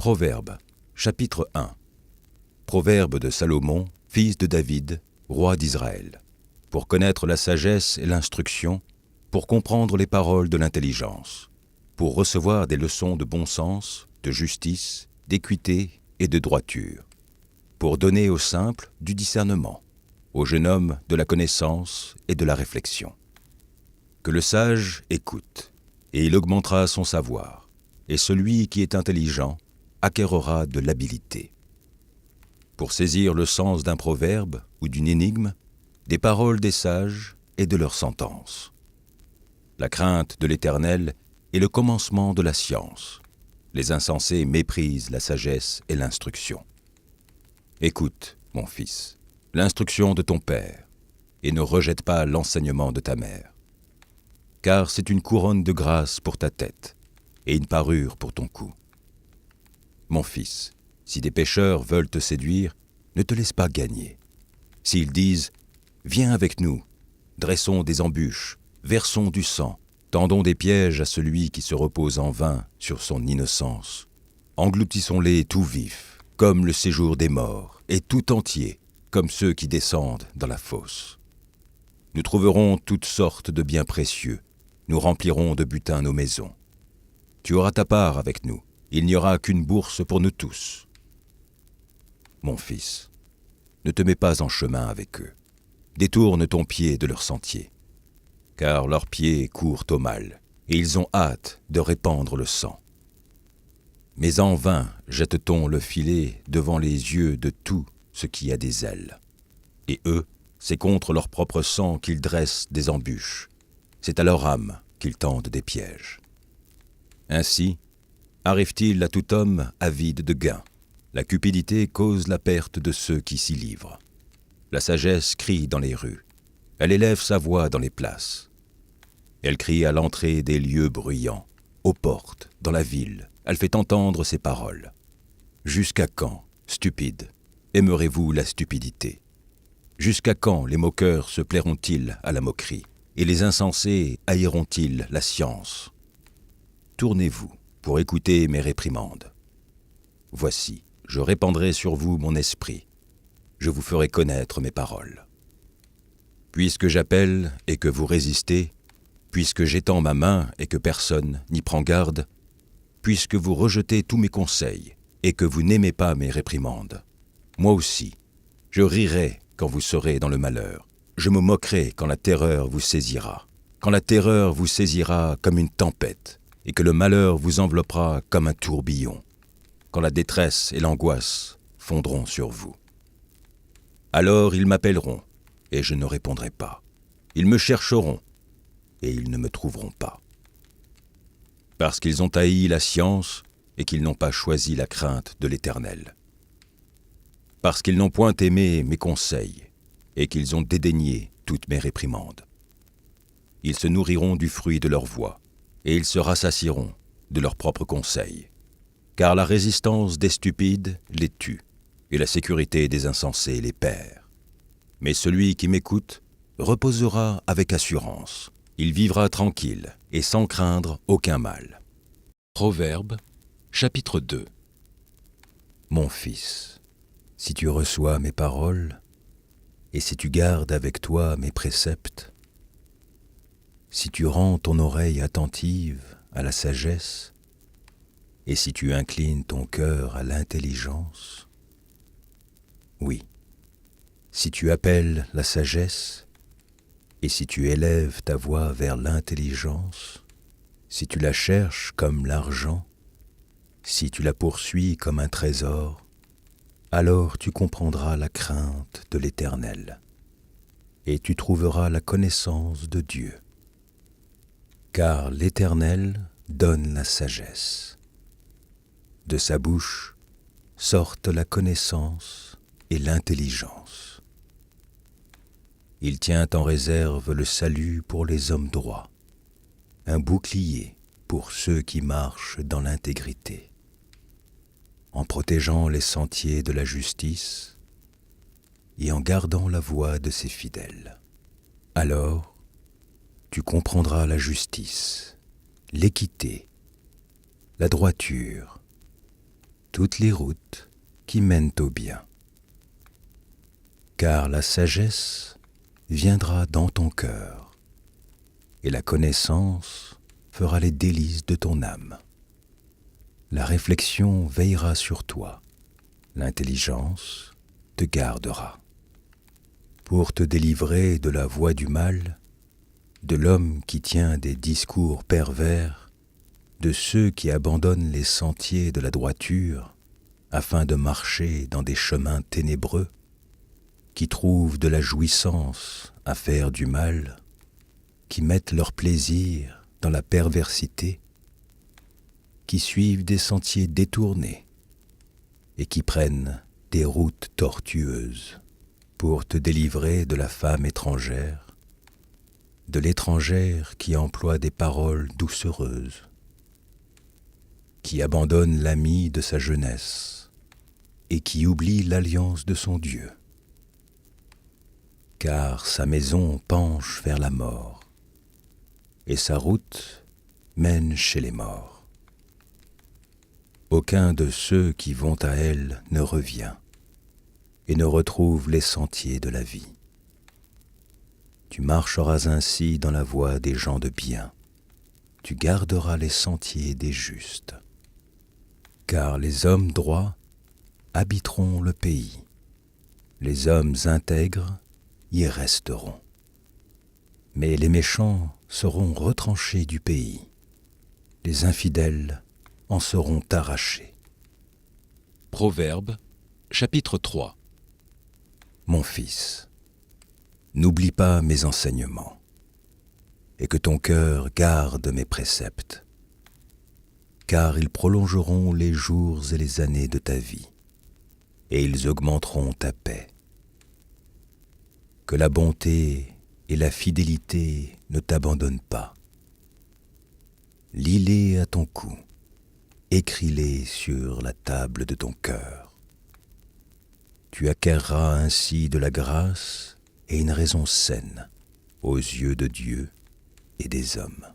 Proverbes, chapitre 1. Proverbe de Salomon, fils de David, roi d'Israël, pour connaître la sagesse et l'instruction, pour comprendre les paroles de l'intelligence, pour recevoir des leçons de bon sens, de justice, d'équité et de droiture, pour donner aux simples du discernement, au jeune homme de la connaissance et de la réflexion. Que le sage écoute, et il augmentera son savoir, et celui qui est intelligent acquérera de l'habileté. Pour saisir le sens d'un proverbe ou d'une énigme, des paroles des sages et de leurs sentences. La crainte de l'Éternel est le commencement de la science. Les insensés méprisent la sagesse et l'instruction. Écoute, mon fils, l'instruction de ton père, et ne rejette pas l'enseignement de ta mère. Car c'est une couronne de grâce pour ta tête, et une parure pour ton cou. Mon fils, si des pécheurs veulent te séduire, ne te laisse pas gagner. S'ils disent « Viens avec nous, dressons des embûches, versons du sang, tendons des pièges à celui qui se repose en vain sur son innocence. Engloutissons-les tout vifs, comme le séjour des morts, et tout entiers, comme ceux qui descendent dans la fosse. Nous trouverons toutes sortes de biens précieux, nous remplirons de butin nos maisons. Tu auras ta part avec nous, il n'y aura qu'une bourse pour nous tous. Mon fils, ne te mets pas en chemin avec eux. Détourne ton pied de leur sentier, car leurs pieds courent au mal, et ils ont hâte de répandre le sang. Mais en vain jette-t-on le filet devant les yeux de tout ce qui a des ailes. Et eux, c'est contre leur propre sang qu'ils dressent des embûches. C'est à leur âme qu'ils tendent des pièges. Ainsi, arrive-t-il à tout homme avide de gain. La cupidité cause la perte de ceux qui s'y livrent. La sagesse crie dans les rues. Elle élève sa voix dans les places. Elle crie à l'entrée des lieux bruyants, aux portes, dans la ville. Elle fait entendre ses paroles. Jusqu'à quand, stupides, aimerez-vous la stupidité? Jusqu'à quand les moqueurs se plairont-ils à la moquerie, et les insensés haïront-ils la science? Tournez-vous pour écouter mes réprimandes. Voici, je répandrai sur vous mon esprit. Je vous ferai connaître mes paroles. Puisque j'appelle et que vous résistez, puisque j'étends ma main et que personne n'y prend garde, puisque vous rejetez tous mes conseils et que vous n'aimez pas mes réprimandes, moi aussi, je rirai quand vous serez dans le malheur. Je me moquerai quand la terreur vous saisira. Quand la terreur vous saisira comme une tempête et que le malheur vous enveloppera comme un tourbillon. Quand la détresse et l'angoisse fondront sur vous. Alors ils m'appelleront, et je ne répondrai pas. Ils me chercheront, et ils ne me trouveront pas. Parce qu'ils ont haï la science, et qu'ils n'ont pas choisi la crainte de l'Éternel. Parce qu'ils n'ont point aimé mes conseils, et qu'ils ont dédaigné toutes mes réprimandes. Ils se nourriront du fruit de leur voix, et ils se rassasieront de leurs propres conseils. Car la résistance des stupides les tue, et la sécurité des insensés les perd. Mais celui qui m'écoute reposera avec assurance. Il vivra tranquille et sans craindre aucun mal. Proverbe, chapitre 2. Mon fils, si tu reçois mes paroles, et si tu gardes avec toi mes préceptes, si tu rends ton oreille attentive à la sagesse, et si tu inclines ton cœur à l'intelligence, oui, si tu appelles la sagesse, et si tu élèves ta voix vers l'intelligence, si tu la cherches comme l'argent, si tu la poursuis comme un trésor, alors tu comprendras la crainte de l'Éternel, et tu trouveras la connaissance de Dieu. Car l'Éternel donne la sagesse. De sa bouche sortent la connaissance et l'intelligence. Il tient en réserve le salut pour les hommes droits, un bouclier pour ceux qui marchent dans l'intégrité, en protégeant les sentiers de la justice et en gardant la voie de ses fidèles. Alors, tu comprendras la justice, l'équité, la droiture toutes les routes qui mènent au bien. Car la sagesse viendra dans ton cœur, et la connaissance fera les délices de ton âme. La réflexion veillera sur toi, l'intelligence te gardera. Pour te délivrer de la voie du mal, de l'homme qui tient des discours pervers, de ceux qui abandonnent les sentiers de la droiture afin de marcher dans des chemins ténébreux, qui trouvent de la jouissance à faire du mal, qui mettent leur plaisir dans la perversité, qui suivent des sentiers détournés et qui prennent des routes tortueuses pour te délivrer de la femme étrangère, de l'étrangère qui emploie des paroles doucereuses, qui abandonne l'ami de sa jeunesse et qui oublie l'alliance de son Dieu. Car sa maison penche vers la mort et sa route mène chez les morts. Aucun de ceux qui vont à elle ne revient et ne retrouve les sentiers de la vie. Tu marcheras ainsi dans la voie des gens de bien, tu garderas les sentiers des justes. Car les hommes droits habiteront le pays, les hommes intègres y resteront. Mais les méchants seront retranchés du pays, les infidèles en seront arrachés. Proverbes, chapitre 3. Mon fils, n'oublie pas mes enseignements, et que ton cœur garde mes préceptes, car ils prolongeront les jours et les années de ta vie, et ils augmenteront ta paix. Que la bonté et la fidélité ne t'abandonnent pas. Lis-les à ton cou, écris-les sur la table de ton cœur. Tu acquerras ainsi de la grâce et une raison saine aux yeux de Dieu et des hommes.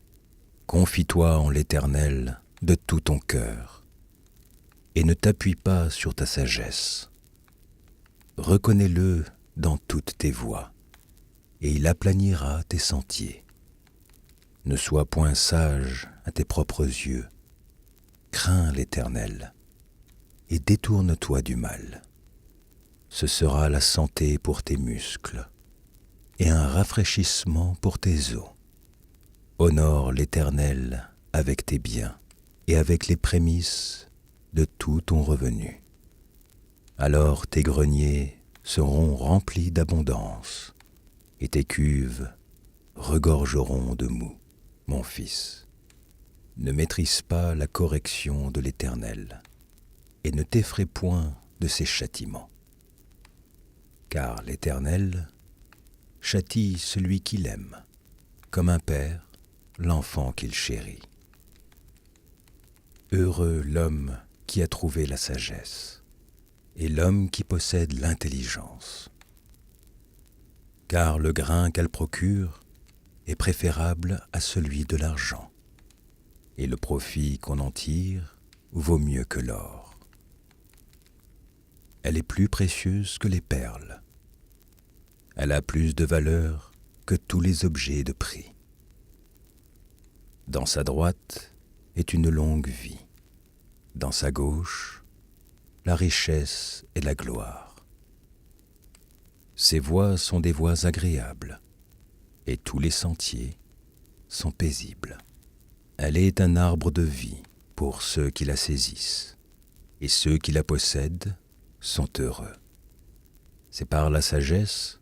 Confie-toi en l'Éternel de tout ton cœur et ne t'appuie pas sur ta sagesse. Reconnais-le dans toutes tes voies et il aplanira tes sentiers. Ne sois point sage à tes propres yeux. Crains l'Éternel et détourne-toi du mal. Ce sera la santé pour tes muscles et un rafraîchissement pour tes os. Honore l'Éternel avec tes biens et avec les prémices de tout ton revenu. Alors tes greniers seront remplis d'abondance et tes cuves regorgeront de mou. Mon fils, ne maîtrise pas la correction de l'Éternel et ne t'effraie point de ses châtiments. Car l'Éternel châtie celui qu'il aime, comme un père l'enfant qu'il chérit. Heureux l'homme qui a trouvé la sagesse, et l'homme qui possède l'intelligence. Car le grain qu'elle procure est préférable à celui de l'argent, et le profit qu'on en tire vaut mieux que l'or. Elle est plus précieuse que les perles. Elle a plus de valeur que tous les objets de prix. Dans sa droite est une longue vie. Dans sa gauche, la richesse et la gloire. Ses voies sont des voies agréables, et tous les sentiers sont paisibles. Elle est un arbre de vie pour ceux qui la saisissent, et ceux qui la possèdent sont heureux. C'est par la sagesse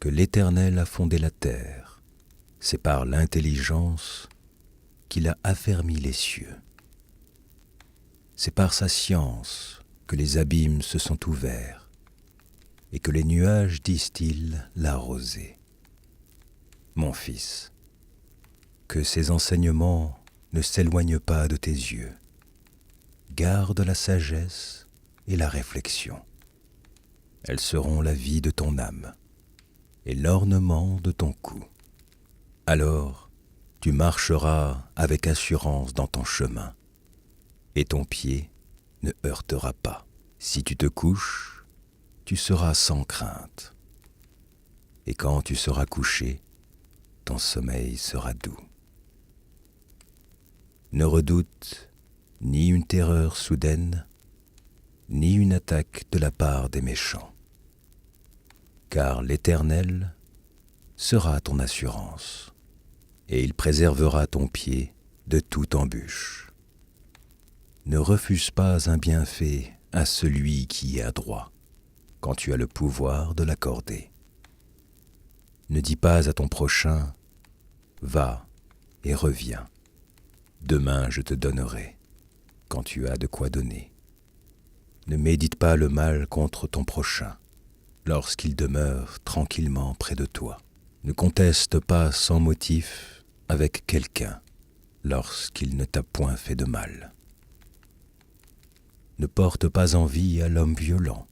que l'Éternel a fondé la terre, c'est par l'intelligence qu'il a affermi les cieux. C'est par sa science que les abîmes se sont ouverts et que les nuages distillent la rosée. Mon fils, que ces enseignements ne s'éloignent pas de tes yeux. Garde la sagesse et la réflexion. Elles seront la vie de ton âme et l'ornement de ton cou. Alors, tu marcheras avec assurance dans ton chemin, et ton pied ne heurtera pas. Si tu te couches, tu seras sans crainte. Et quand tu seras couché, ton sommeil sera doux. Ne redoute ni une terreur soudaine, ni une attaque de la part des méchants. Car l'Éternel sera ton assurance, et il préservera ton pied de toute embûche. Ne refuse pas un bienfait à celui qui est adroit, quand tu as le pouvoir de l'accorder. Ne dis pas à ton prochain, « Va et reviens, demain je te donnerai », quand tu as de quoi donner. Ne médite pas le mal contre ton prochain, lorsqu'il demeure tranquillement près de toi. Ne conteste pas sans motif avec quelqu'un, lorsqu'il ne t'a point fait de mal. Ne porte pas envie à l'homme violent,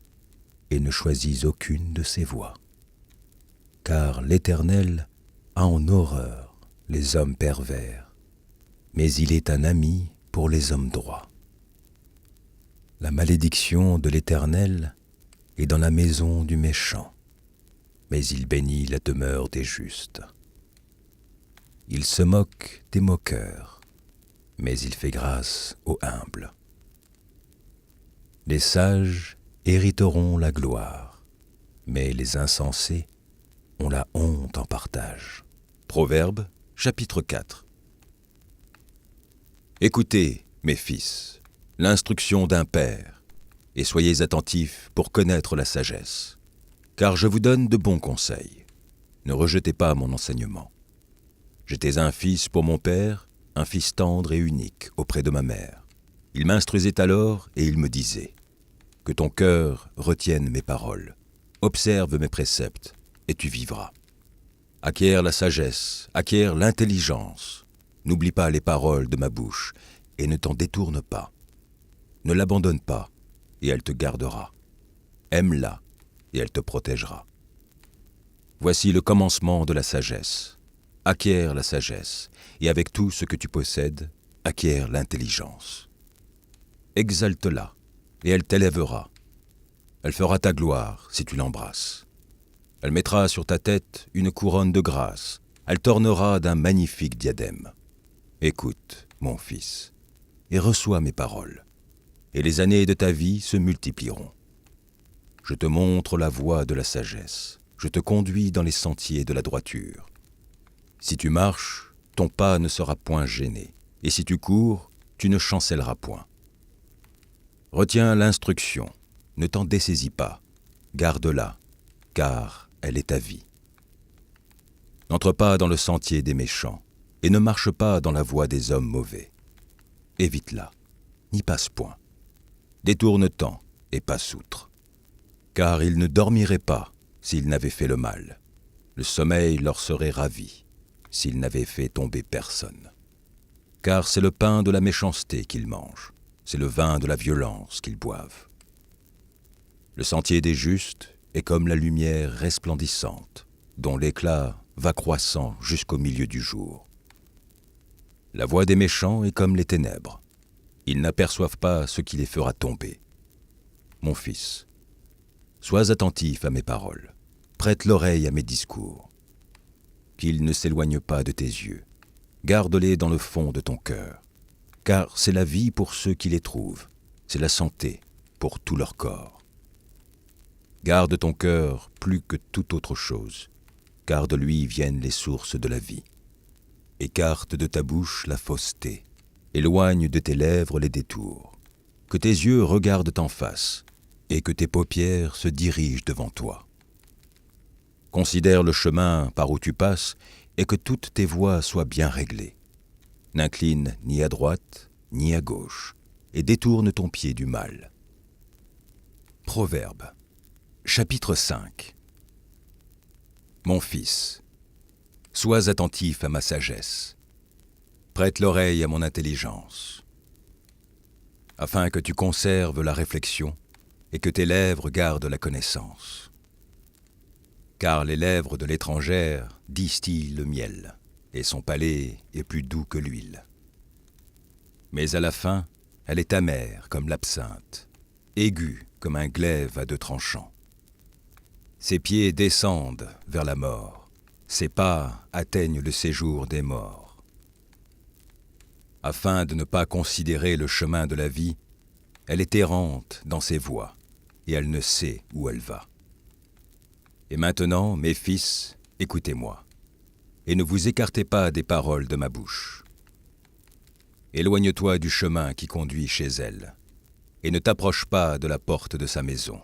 et ne choisis aucune de ses voies. Car l'Éternel a en horreur les hommes pervers, mais il est un ami pour les hommes droits. La malédiction de l'Éternel est dans la maison du méchant, mais il bénit la demeure des justes. Il se moque des moqueurs, mais il fait grâce aux humbles. Les sages hériteront la gloire, mais les insensés ont la honte en partage. Proverbes, chapitre 4. Écoutez, mes fils, l'instruction d'un père, et soyez attentifs pour connaître la sagesse. Car je vous donne de bons conseils. Ne rejetez pas mon enseignement. J'étais un fils pour mon père, un fils tendre et unique auprès de ma mère. Il m'instruisait alors et il me disait : que ton cœur retienne mes paroles, observe mes préceptes, et tu vivras. Acquiert la sagesse, acquiert l'intelligence. N'oublie pas les paroles de ma bouche, et ne t'en détourne pas. Ne l'abandonne pas, et elle te gardera. Aime-la, et elle te protégera. Voici le commencement de la sagesse. Acquiert la sagesse, et avec tout ce que tu possèdes, acquiert l'intelligence. Exalte-la, et elle t'élèvera. Elle fera ta gloire si tu l'embrasses. Elle mettra sur ta tête une couronne de grâce. Elle t'ornera d'un magnifique diadème. Écoute, mon fils, et reçois mes paroles, et les années de ta vie se multiplieront. Je te montre la voie de la sagesse. Je te conduis dans les sentiers de la droiture. Si tu marches, ton pas ne sera point gêné, et si tu cours, tu ne chancelleras point. Retiens l'instruction, ne t'en dessaisis pas, garde-la, car elle est ta vie. N'entre pas dans le sentier des méchants, et ne marche pas dans la voie des hommes mauvais. Évite-la, n'y passe point. Détourne-t'en et passe outre. Car ils ne dormiraient pas s'ils n'avaient fait le mal. Le sommeil leur serait ravi s'ils n'avaient fait tomber personne. Car c'est le pain de la méchanceté qu'ils mangent, c'est le vin de la violence qu'ils boivent. Le sentier des justes est comme la lumière resplendissante, dont l'éclat va croissant jusqu'au milieu du jour. La voie des méchants est comme les ténèbres. Ils n'aperçoivent pas ce qui les fera tomber. Mon fils, sois attentif à mes paroles, prête l'oreille à mes discours. Qu'ils ne s'éloignent pas de tes yeux, garde-les dans le fond de ton cœur, car c'est la vie pour ceux qui les trouvent, c'est la santé pour tout leur corps. Garde ton cœur plus que toute autre chose, car de lui viennent les sources de la vie. Écarte de ta bouche la fausseté, éloigne de tes lèvres les détours. Que tes yeux regardent en face, et que tes paupières se dirigent devant toi. Considère le chemin par où tu passes, et que toutes tes voies soient bien réglées. N'incline ni à droite, ni à gauche, et détourne ton pied du mal. Proverbes, chapitre 5. Mon fils, sois attentif à ma sagesse. Prête l'oreille à mon intelligence, afin que tu conserves la réflexion et que tes lèvres gardent la connaissance. Car les lèvres de l'étrangère distillent le miel, et son palais est plus doux que l'huile. Mais à la fin, elle est amère comme l'absinthe, aiguë comme un glaive à deux tranchants. Ses pieds descendent vers la mort, ses pas atteignent le séjour des morts. Afin de ne pas considérer le chemin de la vie, elle est errante dans ses voies, et elle ne sait où elle va. Et maintenant, mes fils, écoutez-moi, et ne vous écartez pas des paroles de ma bouche. Éloigne-toi du chemin qui conduit chez elle, et ne t'approche pas de la porte de sa maison,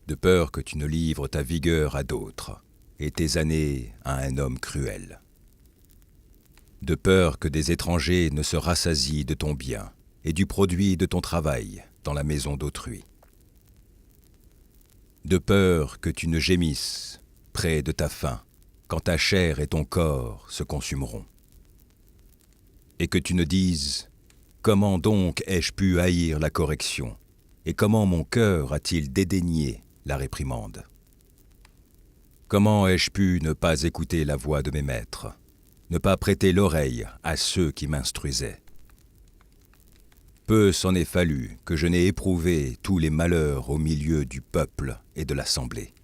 de peur que tu ne livres ta vigueur à d'autres, et tes années à un homme cruel. De peur que des étrangers ne se rassasient de ton bien et du produit de ton travail dans la maison d'autrui. De peur que tu ne gémisses près de ta faim quand ta chair et ton corps se consumeront. Et que tu ne dises « Comment donc ai-je pu haïr la correction, et comment mon cœur a-t-il dédaigné la réprimande ? Comment ai-je pu ne pas écouter la voix de mes maîtres, ne pas prêter l'oreille à ceux qui m'instruisaient ? Peu s'en est fallu que je n'ai éprouvé tous les malheurs au milieu du peuple et de l'assemblée.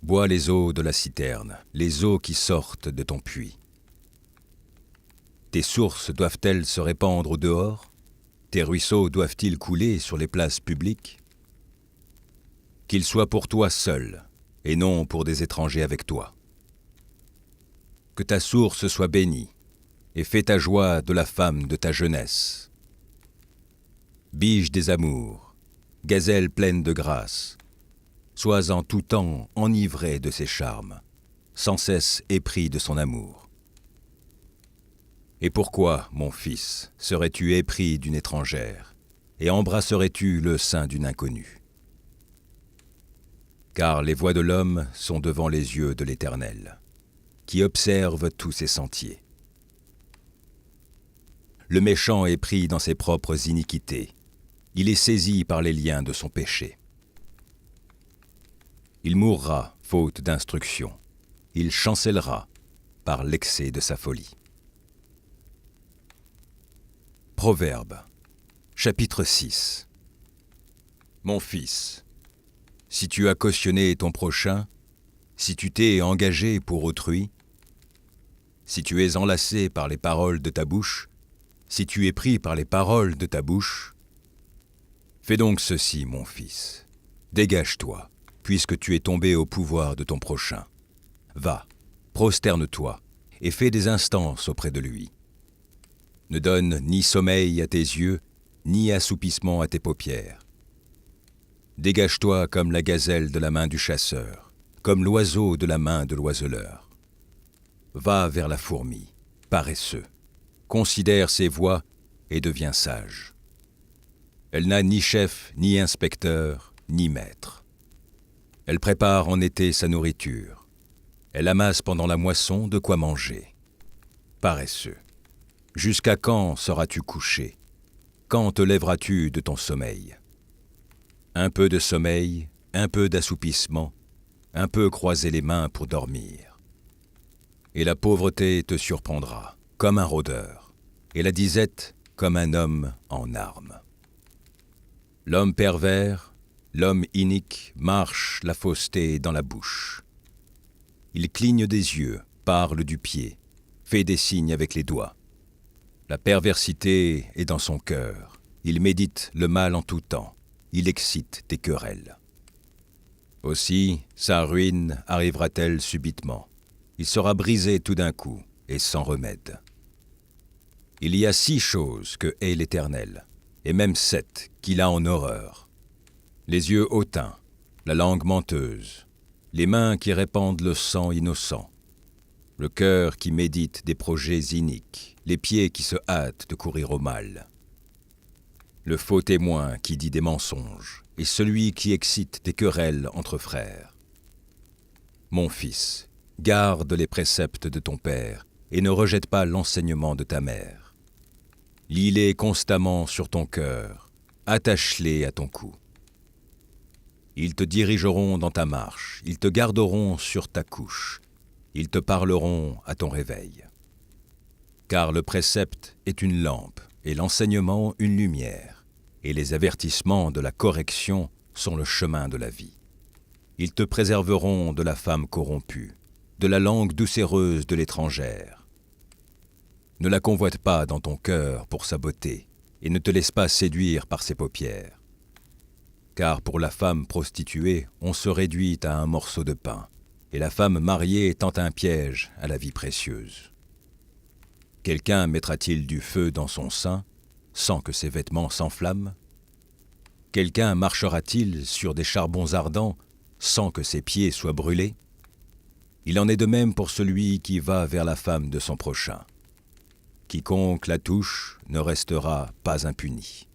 Bois les eaux de la citerne, les eaux qui sortent de ton puits. Tes sources doivent-elles se répandre au dehors ? Tes ruisseaux doivent-ils couler sur les places publiques ? Qu'ils soient pour toi seul, et non pour des étrangers avec toi. Que ta source soit bénie, et fais ta joie de la femme de ta jeunesse. Biche des amours, gazelle pleine de grâce, sois en tout temps enivré de ses charmes, sans cesse épris de son amour. Et pourquoi, mon fils, serais-tu épris d'une étrangère, et embrasserais-tu le sein d'une inconnue ? Car les voies de l'homme sont devant les yeux de l'Éternel, qui observe tous ses sentiers. Le méchant est pris dans ses propres iniquités. Il est saisi par les liens de son péché. Il mourra faute d'instruction. Il chancellera par l'excès de sa folie. Proverbe, chapitre 6. Mon fils, si tu as cautionné ton prochain, si tu t'es engagé pour autrui, si tu es enlacé par les paroles de ta bouche, si tu es pris par les paroles de ta bouche, fais donc ceci, mon fils. Dégage-toi, puisque tu es tombé au pouvoir de ton prochain. Va, prosterne-toi, et fais des instances auprès de lui. Ne donne ni sommeil à tes yeux, ni assoupissement à tes paupières. Dégage-toi comme la gazelle de la main du chasseur, comme l'oiseau de la main de l'oiseleur. Va vers la fourmi, paresseux. Considère ses voies et deviens sage. Elle n'a ni chef, ni inspecteur, ni maître. Elle prépare en été sa nourriture. Elle amasse pendant la moisson de quoi manger. Paresseux. Jusqu'à quand seras-tu couché ? Quand te lèveras-tu de ton sommeil ? Un peu de sommeil, un peu d'assoupissement, un peu croiser les mains pour dormir. Et la pauvreté te surprendra, comme un rôdeur, et la disette comme un homme en armes. L'homme pervers, l'homme inique marche la fausseté dans la bouche. Il cligne des yeux, parle du pied, fait des signes avec les doigts. La perversité est dans son cœur, il médite le mal en tout temps, il excite des querelles. Aussi, sa ruine arrivera-t-elle subitement. Il sera brisé tout d'un coup et sans remède. Il y a 6 choses que hait l'Éternel, et même 7 qu'il a en horreur. Les yeux hautains, la langue menteuse, les mains qui répandent le sang innocent, le cœur qui médite des projets iniques, les pieds qui se hâtent de courir au mal, le faux témoin qui dit des mensonges, et celui qui excite des querelles entre frères. Mon fils, garde les préceptes de ton père, et ne rejette pas l'enseignement de ta mère. Lis-les constamment sur ton cœur, attache-les à ton cou. Ils te dirigeront dans ta marche, ils te garderont sur ta couche, ils te parleront à ton réveil. Car le précepte est une lampe, et l'enseignement une lumière, et les avertissements de la correction sont le chemin de la vie. Ils te préserveront de la femme corrompue, de la langue doucereuse de l'étrangère. Ne la convoite pas dans ton cœur pour sa beauté, et ne te laisse pas séduire par ses paupières. Car pour la femme prostituée, on se réduit à un morceau de pain, et la femme mariée tend un piège à la vie précieuse. Quelqu'un mettra-t-il du feu dans son sein, sans que ses vêtements s'enflamment? Quelqu'un marchera-t-il sur des charbons ardents, sans que ses pieds soient brûlés? Il en est de même pour celui qui va vers la femme de son prochain. Quiconque la touche ne restera pas impuni.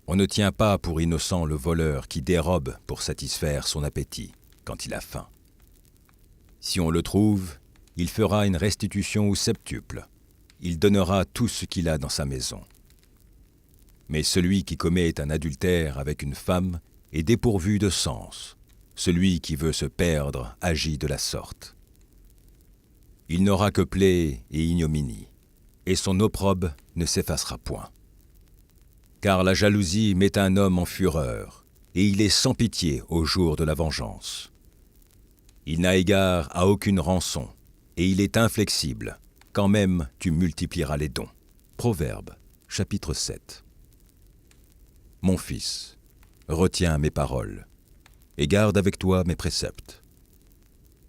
On ne tient pas pour innocent le voleur qui dérobe pour satisfaire son appétit quand il a faim. Si on le trouve, il fera une restitution au septuple. Il donnera tout ce qu'il a dans sa maison. Mais celui qui commet un adultère avec une femme est dépourvu de sens. Celui qui veut se perdre agit de la sorte. Il n'aura que plaie et ignominie, et son opprobre ne s'effacera point. Car la jalousie met un homme en fureur, et il est sans pitié au jour de la vengeance. Il n'a égard à aucune rançon, et il est inflexible, quand même tu multiplieras les dons. Proverbe, chapitre 7. Mon fils, retiens mes paroles, et garde avec toi mes préceptes.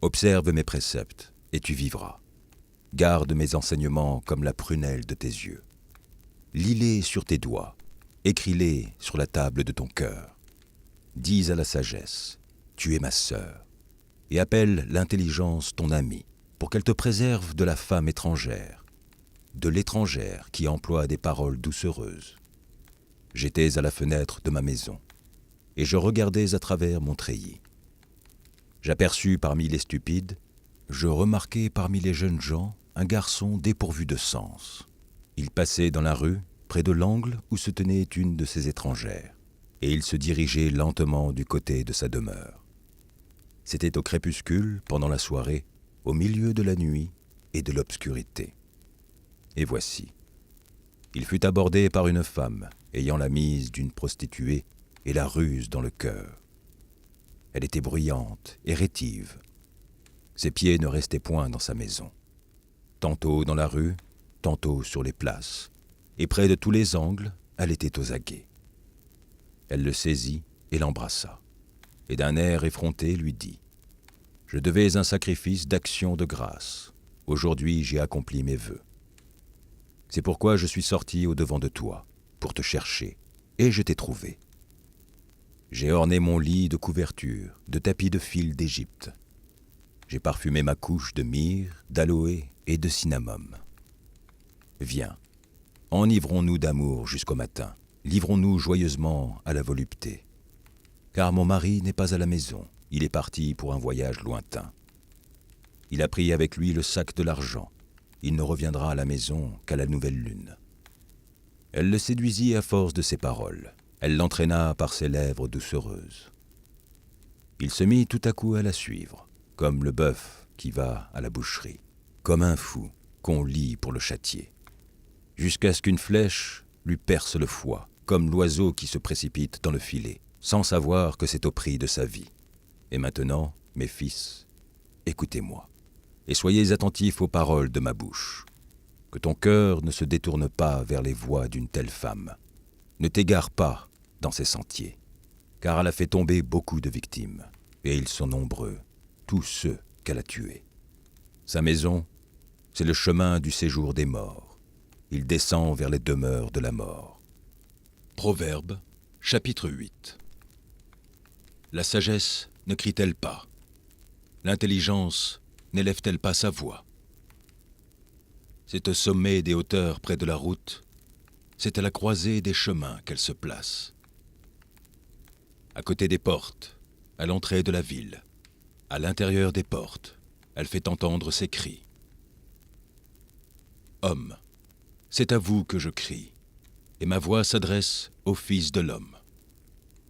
Observe mes préceptes, et tu vivras. Garde mes enseignements comme la prunelle de tes yeux. Lis-les sur tes doigts, écris-les sur la table de ton cœur. Dis à la sagesse, tu es ma sœur, et appelle l'intelligence ton amie, pour qu'elle te préserve de la femme étrangère, de l'étrangère qui emploie des paroles doucereuses. J'étais à la fenêtre de ma maison, et je regardais à travers mon treillis. J'aperçus parmi les stupides, je remarquai parmi les jeunes gens un garçon dépourvu de sens. Il passait dans la rue, près de l'angle où se tenait une de ces étrangères, et il se dirigeait lentement du côté de sa demeure. C'était au crépuscule, pendant la soirée, au milieu de la nuit et de l'obscurité. Et voici, il fut abordé par une femme, ayant la mise d'une prostituée et la ruse dans le cœur. Elle était bruyante et rétive. Ses pieds ne restaient point dans sa maison. Tantôt dans la rue, tantôt sur les places, et près de tous les angles, elle était aux aguets. Elle le saisit et l'embrassa, et d'un air effronté lui dit « Je devais un sacrifice d'action de grâce. Aujourd'hui j'ai accompli mes vœux. C'est pourquoi je suis sorti au-devant de toi, pour te chercher, et je t'ai trouvé. J'ai orné mon lit de couvertures, de tapis de fil d'Égypte. J'ai parfumé ma couche de myrrhe, d'aloé et de cinnamome. Viens, enivrons-nous d'amour jusqu'au matin, livrons-nous joyeusement à la volupté. Car mon mari n'est pas à la maison, il est parti pour un voyage lointain. Il a pris avec lui le sac de l'argent, il ne reviendra à la maison qu'à la nouvelle lune. » Elle le séduisit à force de ses paroles, elle l'entraîna par ses lèvres doucereuses. Il se mit tout à coup à la suivre, comme le bœuf qui va à la boucherie, comme un fou qu'on lie pour le châtier, jusqu'à ce qu'une flèche lui perce le foie, comme l'oiseau qui se précipite dans le filet, sans savoir que c'est au prix de sa vie. Et maintenant, mes fils, écoutez-moi, et soyez attentifs aux paroles de ma bouche. Que ton cœur ne se détourne pas vers les voies d'une telle femme. Ne t'égare pas dans ses sentiers, car elle a fait tomber beaucoup de victimes, et ils sont nombreux, tous ceux qu'elle a tués. Sa maison, c'est le chemin du séjour des morts. Il descend vers les demeures de la mort. Proverbe, chapitre 8. La sagesse ne crie-t-elle pas? L'intelligence n'élève-t-elle pas sa voix? C'est au sommet des hauteurs près de la route, c'est à la croisée des chemins qu'elle se place. À côté des portes, à l'entrée de la ville, à l'intérieur des portes, elle fait entendre ses cris. Homme, c'est à vous que je crie, et ma voix s'adresse au Fils de l'homme.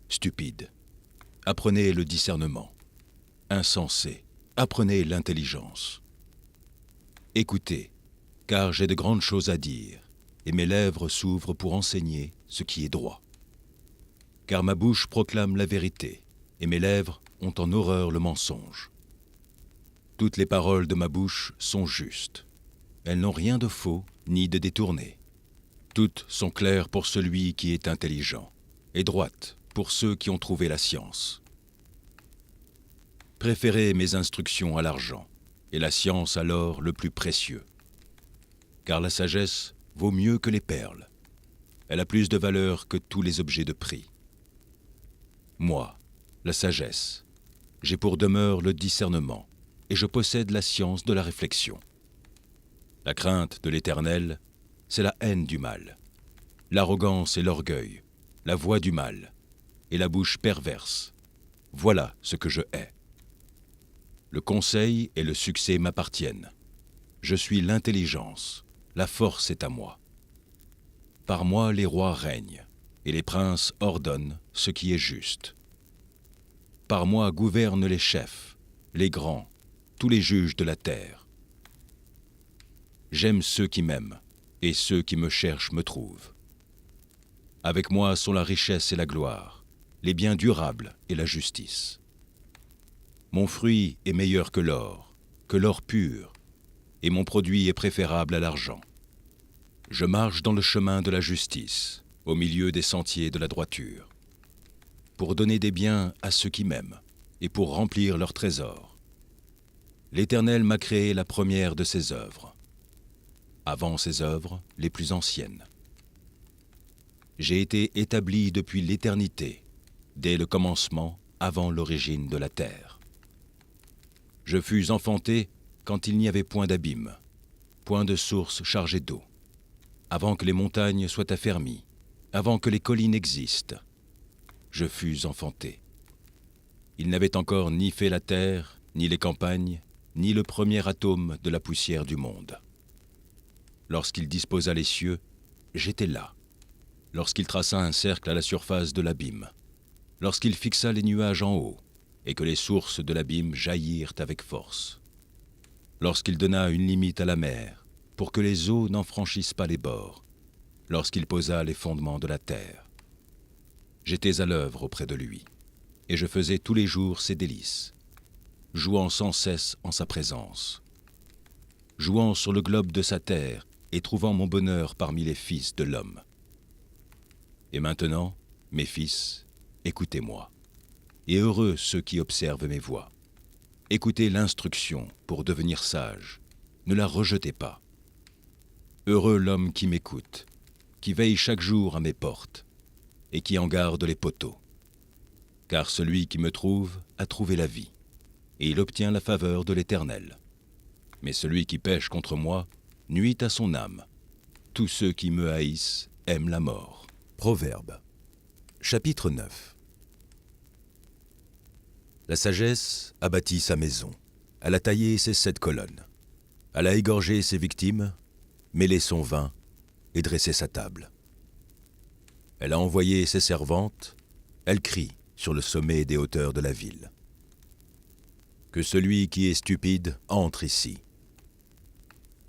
Stupide, apprenez le discernement. Insensé, apprenez l'intelligence. Écoutez, car j'ai de grandes choses à dire, et mes lèvres s'ouvrent pour enseigner ce qui est droit. Car ma bouche proclame la vérité, et mes lèvres ont en horreur le mensonge. Toutes les paroles de ma bouche sont justes. Elles n'ont rien de faux ni de détourné. Toutes sont claires pour celui qui est intelligent, et droites pour ceux qui ont trouvé la science. Préférez mes instructions à l'argent, et la science à l'or le plus précieux. Car la sagesse vaut mieux que les perles. Elle a plus de valeur que tous les objets de prix. Moi, la sagesse, j'ai pour demeure le discernement, et je possède la science de la réflexion. La crainte de l'Éternel, c'est la haine du mal, l'arrogance et l'orgueil, la voix du mal, et la bouche perverse. Voilà ce que je hais. Le conseil et le succès m'appartiennent. Je suis l'intelligence, la force est à moi. Par moi les rois règnent, et les princes ordonnent ce qui est juste. Par moi gouvernent les chefs, les grands, tous les juges de la terre. J'aime ceux qui m'aiment, et ceux qui me cherchent me trouvent. Avec moi sont la richesse et la gloire, les biens durables et la justice. Mon fruit est meilleur que l'or pur, et mon produit est préférable à l'argent. Je marche dans le chemin de la justice, au milieu des sentiers de la droiture, pour donner des biens à ceux qui m'aiment, et pour remplir leurs trésors. L'Éternel m'a créé la première de ses œuvres, avant ses œuvres les plus anciennes. J'ai été établi depuis l'éternité, dès le commencement, avant l'origine de la terre. Je fus enfanté quand il n'y avait point d'abîme, point de source chargée d'eau, avant que les montagnes soient affermies, avant que les collines existent. Je fus enfanté. Il n'avait encore ni fait la terre, ni les campagnes, ni le premier atome de la poussière du monde. Lorsqu'il disposa les cieux, j'étais là. Lorsqu'il traça un cercle à la surface de l'abîme, lorsqu'il fixa les nuages en haut, et que les sources de l'abîme jaillirent avec force, lorsqu'il donna une limite à la mer, pour que les eaux n'en franchissent pas les bords, lorsqu'il posa les fondements de la terre. J'étais à l'œuvre auprès de lui, et je faisais tous les jours ses délices, jouant sans cesse en sa présence, jouant sur le globe de sa terre et trouvant mon bonheur parmi les fils de l'homme. Et maintenant, mes fils, écoutez-moi, et heureux ceux qui observent mes voies. Écoutez l'instruction pour devenir sage, ne la rejetez pas. Heureux l'homme qui m'écoute, qui veille chaque jour à mes portes, et qui en garde les poteaux. Car celui qui me trouve a trouvé la vie, et il obtient la faveur de l'Éternel. Mais celui qui pêche contre moi nuit à son âme. Tous ceux qui me haïssent aiment la mort. Proverbe, chapitre 9. La sagesse a bâti sa maison, elle a taillé ses 7 colonnes, elle a égorgé ses victimes, mêlé son vin et dressé sa table. Elle a envoyé ses servantes, elle crie sur le sommet des hauteurs de la ville. Que celui qui est stupide entre ici.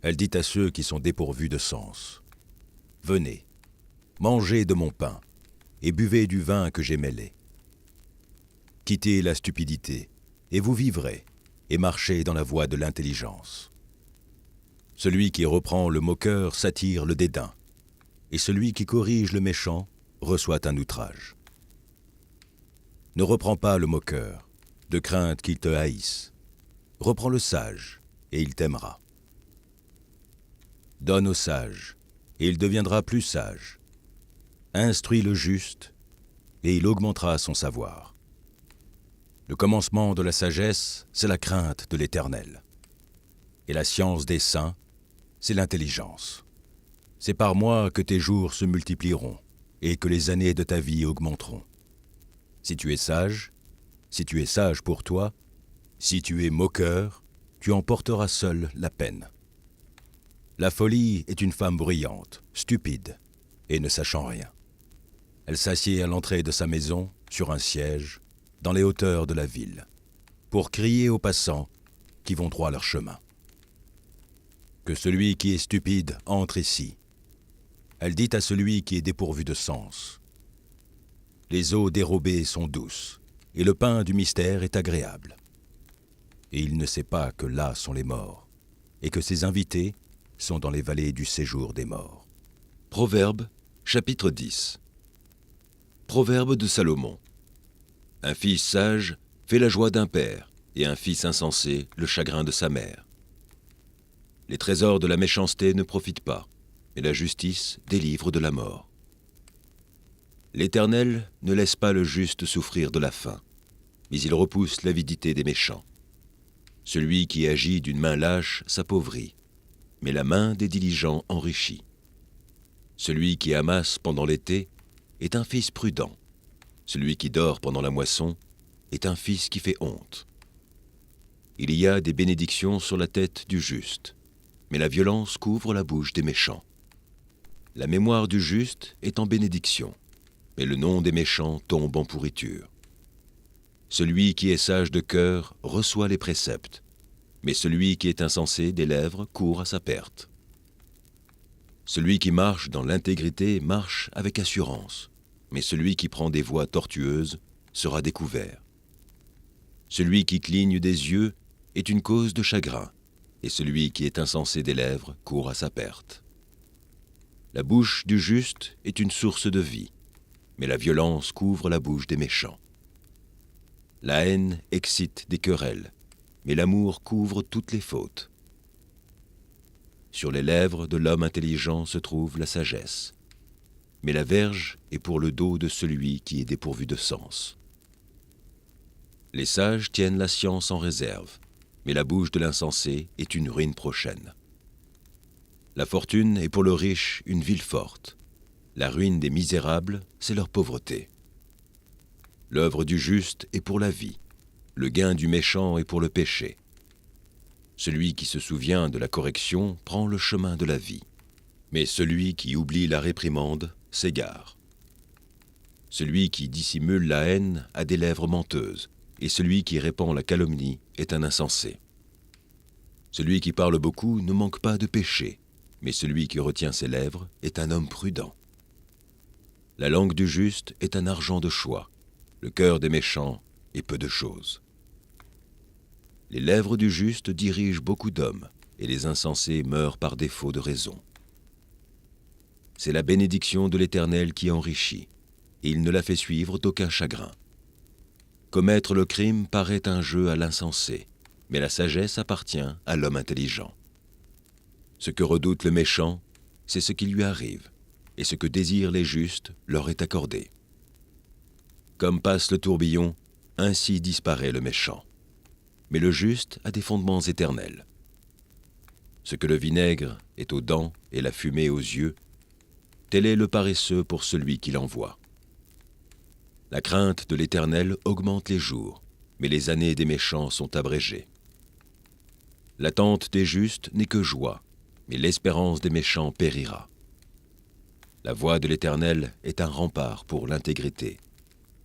Elle dit à ceux qui sont dépourvus de sens, « Venez, mangez de mon pain et buvez du vin que j'ai mêlé. Quittez la stupidité, et vous vivrez, et marchez dans la voie de l'intelligence. Celui qui reprend le moqueur s'attire le dédain, et celui qui corrige le méchant reçoit un outrage. Ne reprends pas le moqueur, de crainte qu'il te haïsse. Reprends le sage, et il t'aimera. Donne au sage, et il deviendra plus sage. Instruis le juste, et il augmentera son savoir. Le commencement de la sagesse, c'est la crainte de l'Éternel. Et la science des saints, c'est l'intelligence. C'est par moi que tes jours se multiplieront, et que les années de ta vie augmenteront. Si tu es sage pour toi, si tu es moqueur, tu en porteras seul la peine. La folie est une femme bruyante, stupide, et ne sachant rien. Elle s'assied à l'entrée de sa maison, sur un siège, dans les hauteurs de la ville, pour crier aux passants qui vont droit leur chemin. que celui qui est stupide entre ici. Elle dit à celui qui est dépourvu de sens. Les eaux dérobées sont douces, et le pain du mystère est agréable. Et il ne sait pas que là sont les morts, et que ses invités sont dans les vallées du séjour des morts. Proverbe, chapitre 10. Proverbe de Salomon. Un fils sage fait la joie d'un père, et un fils insensé le chagrin de sa mère. Les trésors de la méchanceté ne profitent pas, mais la justice délivre de la mort. L'Éternel ne laisse pas le juste souffrir de la faim, mais il repousse l'avidité des méchants. Celui qui agit d'une main lâche s'appauvrit, mais la main des diligents enrichit. Celui qui amasse pendant l'été est un fils prudent. Celui qui dort pendant la moisson est un fils qui fait honte. Il y a des bénédictions sur la tête du juste, mais la violence couvre la bouche des méchants. La mémoire du juste est en bénédiction, mais le nom des méchants tombe en pourriture. Celui qui est sage de cœur reçoit les préceptes, mais celui qui est insensé des lèvres court à sa perte. Celui qui marche dans l'intégrité marche avec assurance, mais celui qui prend des voies tortueuses sera découvert. Celui qui cligne des yeux est une cause de chagrin, et celui qui est insensé des lèvres court à sa perte. La bouche du juste est une source de vie, mais la violence couvre la bouche des méchants. La haine excite des querelles, mais l'amour couvre toutes les fautes. Sur les lèvres de l'homme intelligent se trouve la sagesse, mais la verge est pour le dos de celui qui est dépourvu de sens. Les sages tiennent la science en réserve, mais la bouche de l'insensé est une ruine prochaine. La fortune est pour le riche une ville forte. La ruine des misérables, c'est leur pauvreté. L'œuvre du juste est pour la vie. Le gain du méchant est pour le péché. Celui qui se souvient de la correction prend le chemin de la vie, mais celui qui oublie la réprimande s'égare. Celui qui dissimule la haine a des lèvres menteuses, et celui qui répand la calomnie est un insensé. Celui qui parle beaucoup ne manque pas de péché, mais celui qui retient ses lèvres est un homme prudent. La langue du juste est un argent de choix, le cœur des méchants est peu de choses. Les lèvres du juste dirigent beaucoup d'hommes, et les insensés meurent par défaut de raison. C'est la bénédiction de l'Éternel qui enrichit, et il ne la fait suivre d'aucun chagrin. Commettre le crime paraît un jeu à l'insensé, mais la sagesse appartient à l'homme intelligent. Ce que redoute le méchant, c'est ce qui lui arrive, et ce que désirent les justes leur est accordé. Comme passe le tourbillon, ainsi disparaît le méchant. Mais le juste a des fondements éternels. Ce que le vinaigre est aux dents et la fumée aux yeux, tel est le paresseux pour celui qui l'envoie. La crainte de l'Éternel augmente les jours, mais les années des méchants sont abrégées. L'attente des justes n'est que joie, mais l'espérance des méchants périra. La voie de l'Éternel est un rempart pour l'intégrité,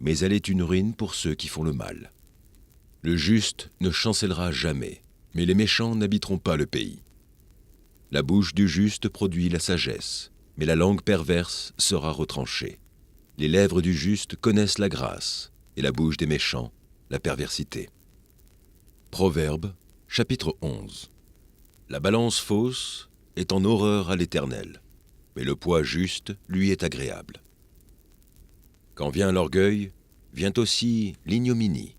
mais elle est une ruine pour ceux qui font le mal. Le juste ne chancellera jamais, mais les méchants n'habiteront pas le pays. La bouche du juste produit la sagesse, mais la langue perverse sera retranchée. Les lèvres du juste connaissent la grâce, et la bouche des méchants, la perversité. Proverbe, chapitre 11. La balance fausse est en horreur à l'Éternel, mais le poids juste lui est agréable. Quand vient l'orgueil, vient aussi l'ignominie,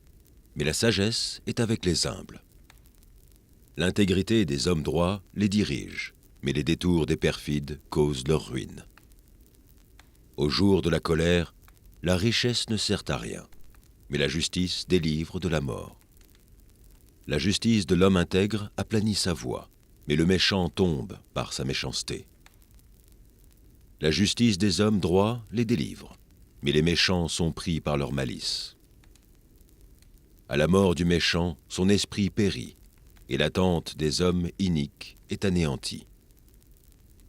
mais la sagesse est avec les humbles. L'intégrité des hommes droits les dirige, mais les détours des perfides causent leur ruine. Au jour de la colère, la richesse ne sert à rien, mais la justice délivre de la mort. La justice de l'homme intègre aplanit sa voie, mais le méchant tombe par sa méchanceté. La justice des hommes droits les délivre, mais les méchants sont pris par leur malice. À la mort du méchant, son esprit périt, et l'attente des hommes iniques est anéantie.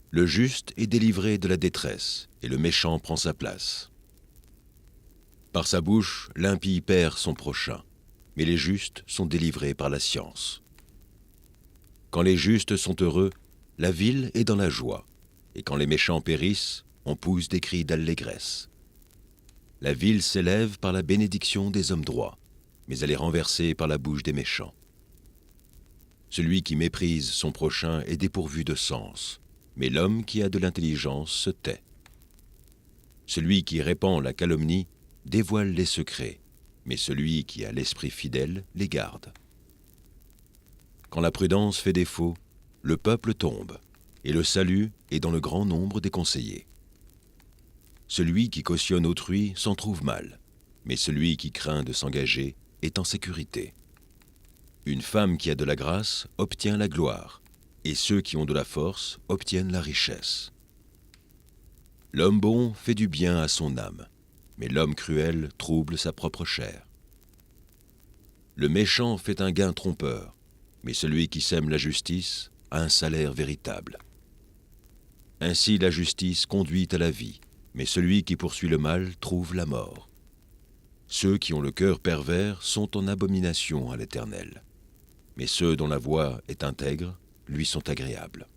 Le juste est délivré de la détresse, et le méchant prend sa place. Par sa bouche, l'impie perd son prochain, mais les justes sont délivrés par la science. Quand les justes sont heureux, la ville est dans la joie, et quand les méchants périssent, on pousse des cris d'allégresse. La ville s'élève par la bénédiction des hommes droits, mais elle est renversée par la bouche des méchants. Celui qui méprise son prochain est dépourvu de sens, mais l'homme qui a de l'intelligence se tait. Celui qui répand la calomnie dévoile les secrets, mais celui qui a l'esprit fidèle les garde. Quand la prudence fait défaut, le peuple tombe, et le salut est dans le grand nombre des conseillers. Celui qui cautionne autrui s'en trouve mal, mais celui qui craint de s'engager est en sécurité. Une femme qui a de la grâce obtient la gloire, et ceux qui ont de la force obtiennent la richesse. L'homme bon fait du bien à son âme, mais l'homme cruel trouble sa propre chair. Le méchant fait un gain trompeur, mais celui qui sème la justice a un salaire véritable. Ainsi la justice conduit à la vie, mais celui qui poursuit le mal trouve la mort. Ceux qui ont le cœur pervers sont en abomination à l'Éternel, mais ceux dont la voie est intègre lui sont agréables.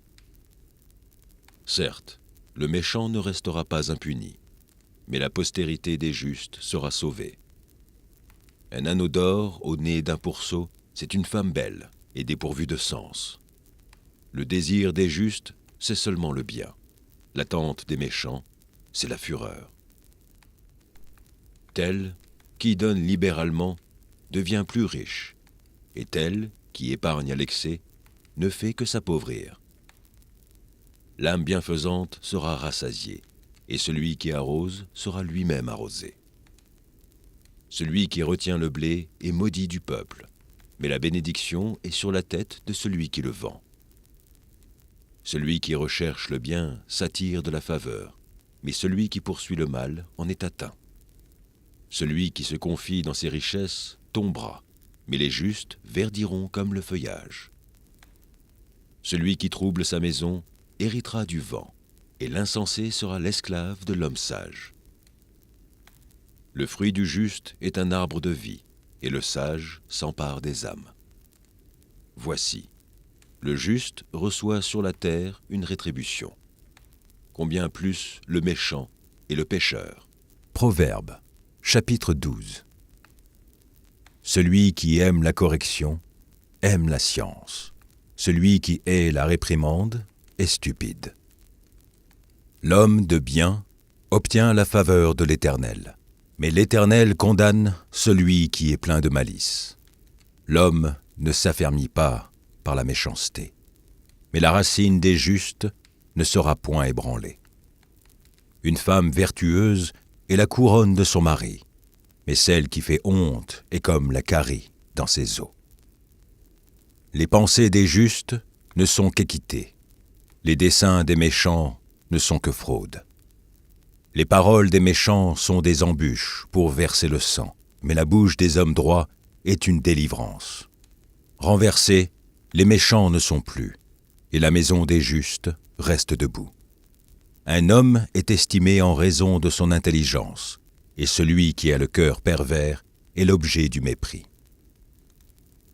Certes, le méchant ne restera pas impuni, mais la postérité des justes sera sauvée. Un anneau d'or au nez d'un pourceau, c'est une femme belle et dépourvue de sens. Le désir des justes, c'est seulement le bien. L'attente des méchants, c'est la fureur. Tel qui donne libéralement devient plus riche, et tel qui épargne à l'excès ne fait que s'appauvrir. L'âme bienfaisante sera rassasiée, et celui qui arrose sera lui-même arrosé. Celui qui retient le blé est maudit du peuple, mais la bénédiction est sur la tête de celui qui le vend. Celui qui recherche le bien s'attire de la faveur, mais celui qui poursuit le mal en est atteint. Celui qui se confie dans ses richesses tombera, mais les justes verdiront comme le feuillage. Celui qui trouble sa maison héritera du vent, et l'insensé sera l'esclave de l'homme sage. Le fruit du juste est un arbre de vie, et le sage s'empare des âmes. Voici, le juste reçoit sur la terre une rétribution. Combien plus le méchant et le pécheur. Proverbes, chapitre 12. Celui qui aime la correction aime la science. Celui qui hait la réprimande est stupide. L'homme de bien obtient la faveur de l'Éternel, mais l'Éternel condamne celui qui est plein de malice. L'homme ne s'affermit pas par la méchanceté, mais la racine des justes ne sera point ébranlée. Une femme vertueuse est la couronne de son mari, mais celle qui fait honte est comme la carie dans ses os. Les pensées des justes ne sont qu'équité, les desseins des méchants ne sont que fraude. Les paroles des méchants sont des embûches pour verser le sang, mais la bouche des hommes droits est une délivrance. Renversés, les méchants ne sont plus, et la maison des justes reste debout. Un homme est estimé en raison de son intelligence, et celui qui a le cœur pervers est l'objet du mépris.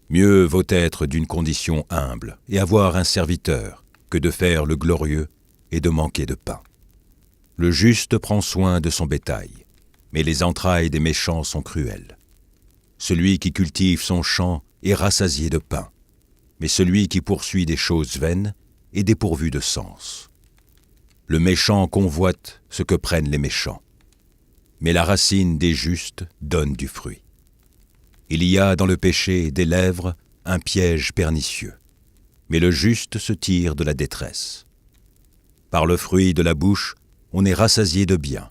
Mieux vaut être d'une condition humble et avoir un serviteur que de faire le glorieux et de manquer de pain. Le juste prend soin de son bétail, mais les entrailles des méchants sont cruelles. Celui qui cultive son champ est rassasié de pain, mais celui qui poursuit des choses vaines est dépourvu de sens. Le méchant convoite ce que prennent les méchants, mais la racine des justes donne du fruit. Il y a dans le péché des lèvres un piège pernicieux, mais le juste se tire de la détresse. Par le fruit de la bouche, on est rassasié de bien,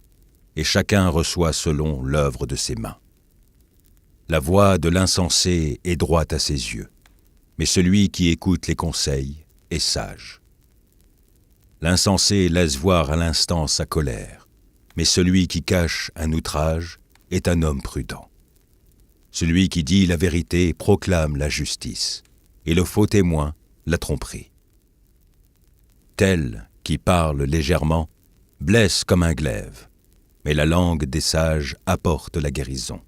et chacun reçoit selon l'œuvre de ses mains. La voix de l'insensé est droite à ses yeux, mais celui qui écoute les conseils est sage. L'insensé laisse voir à l'instant sa colère, mais celui qui cache un outrage est un homme prudent. Celui qui dit la vérité proclame la justice, et le faux témoin la tromperie. Tel qui parle légèrement blesse comme un glaive, mais la langue des sages apporte la guérison.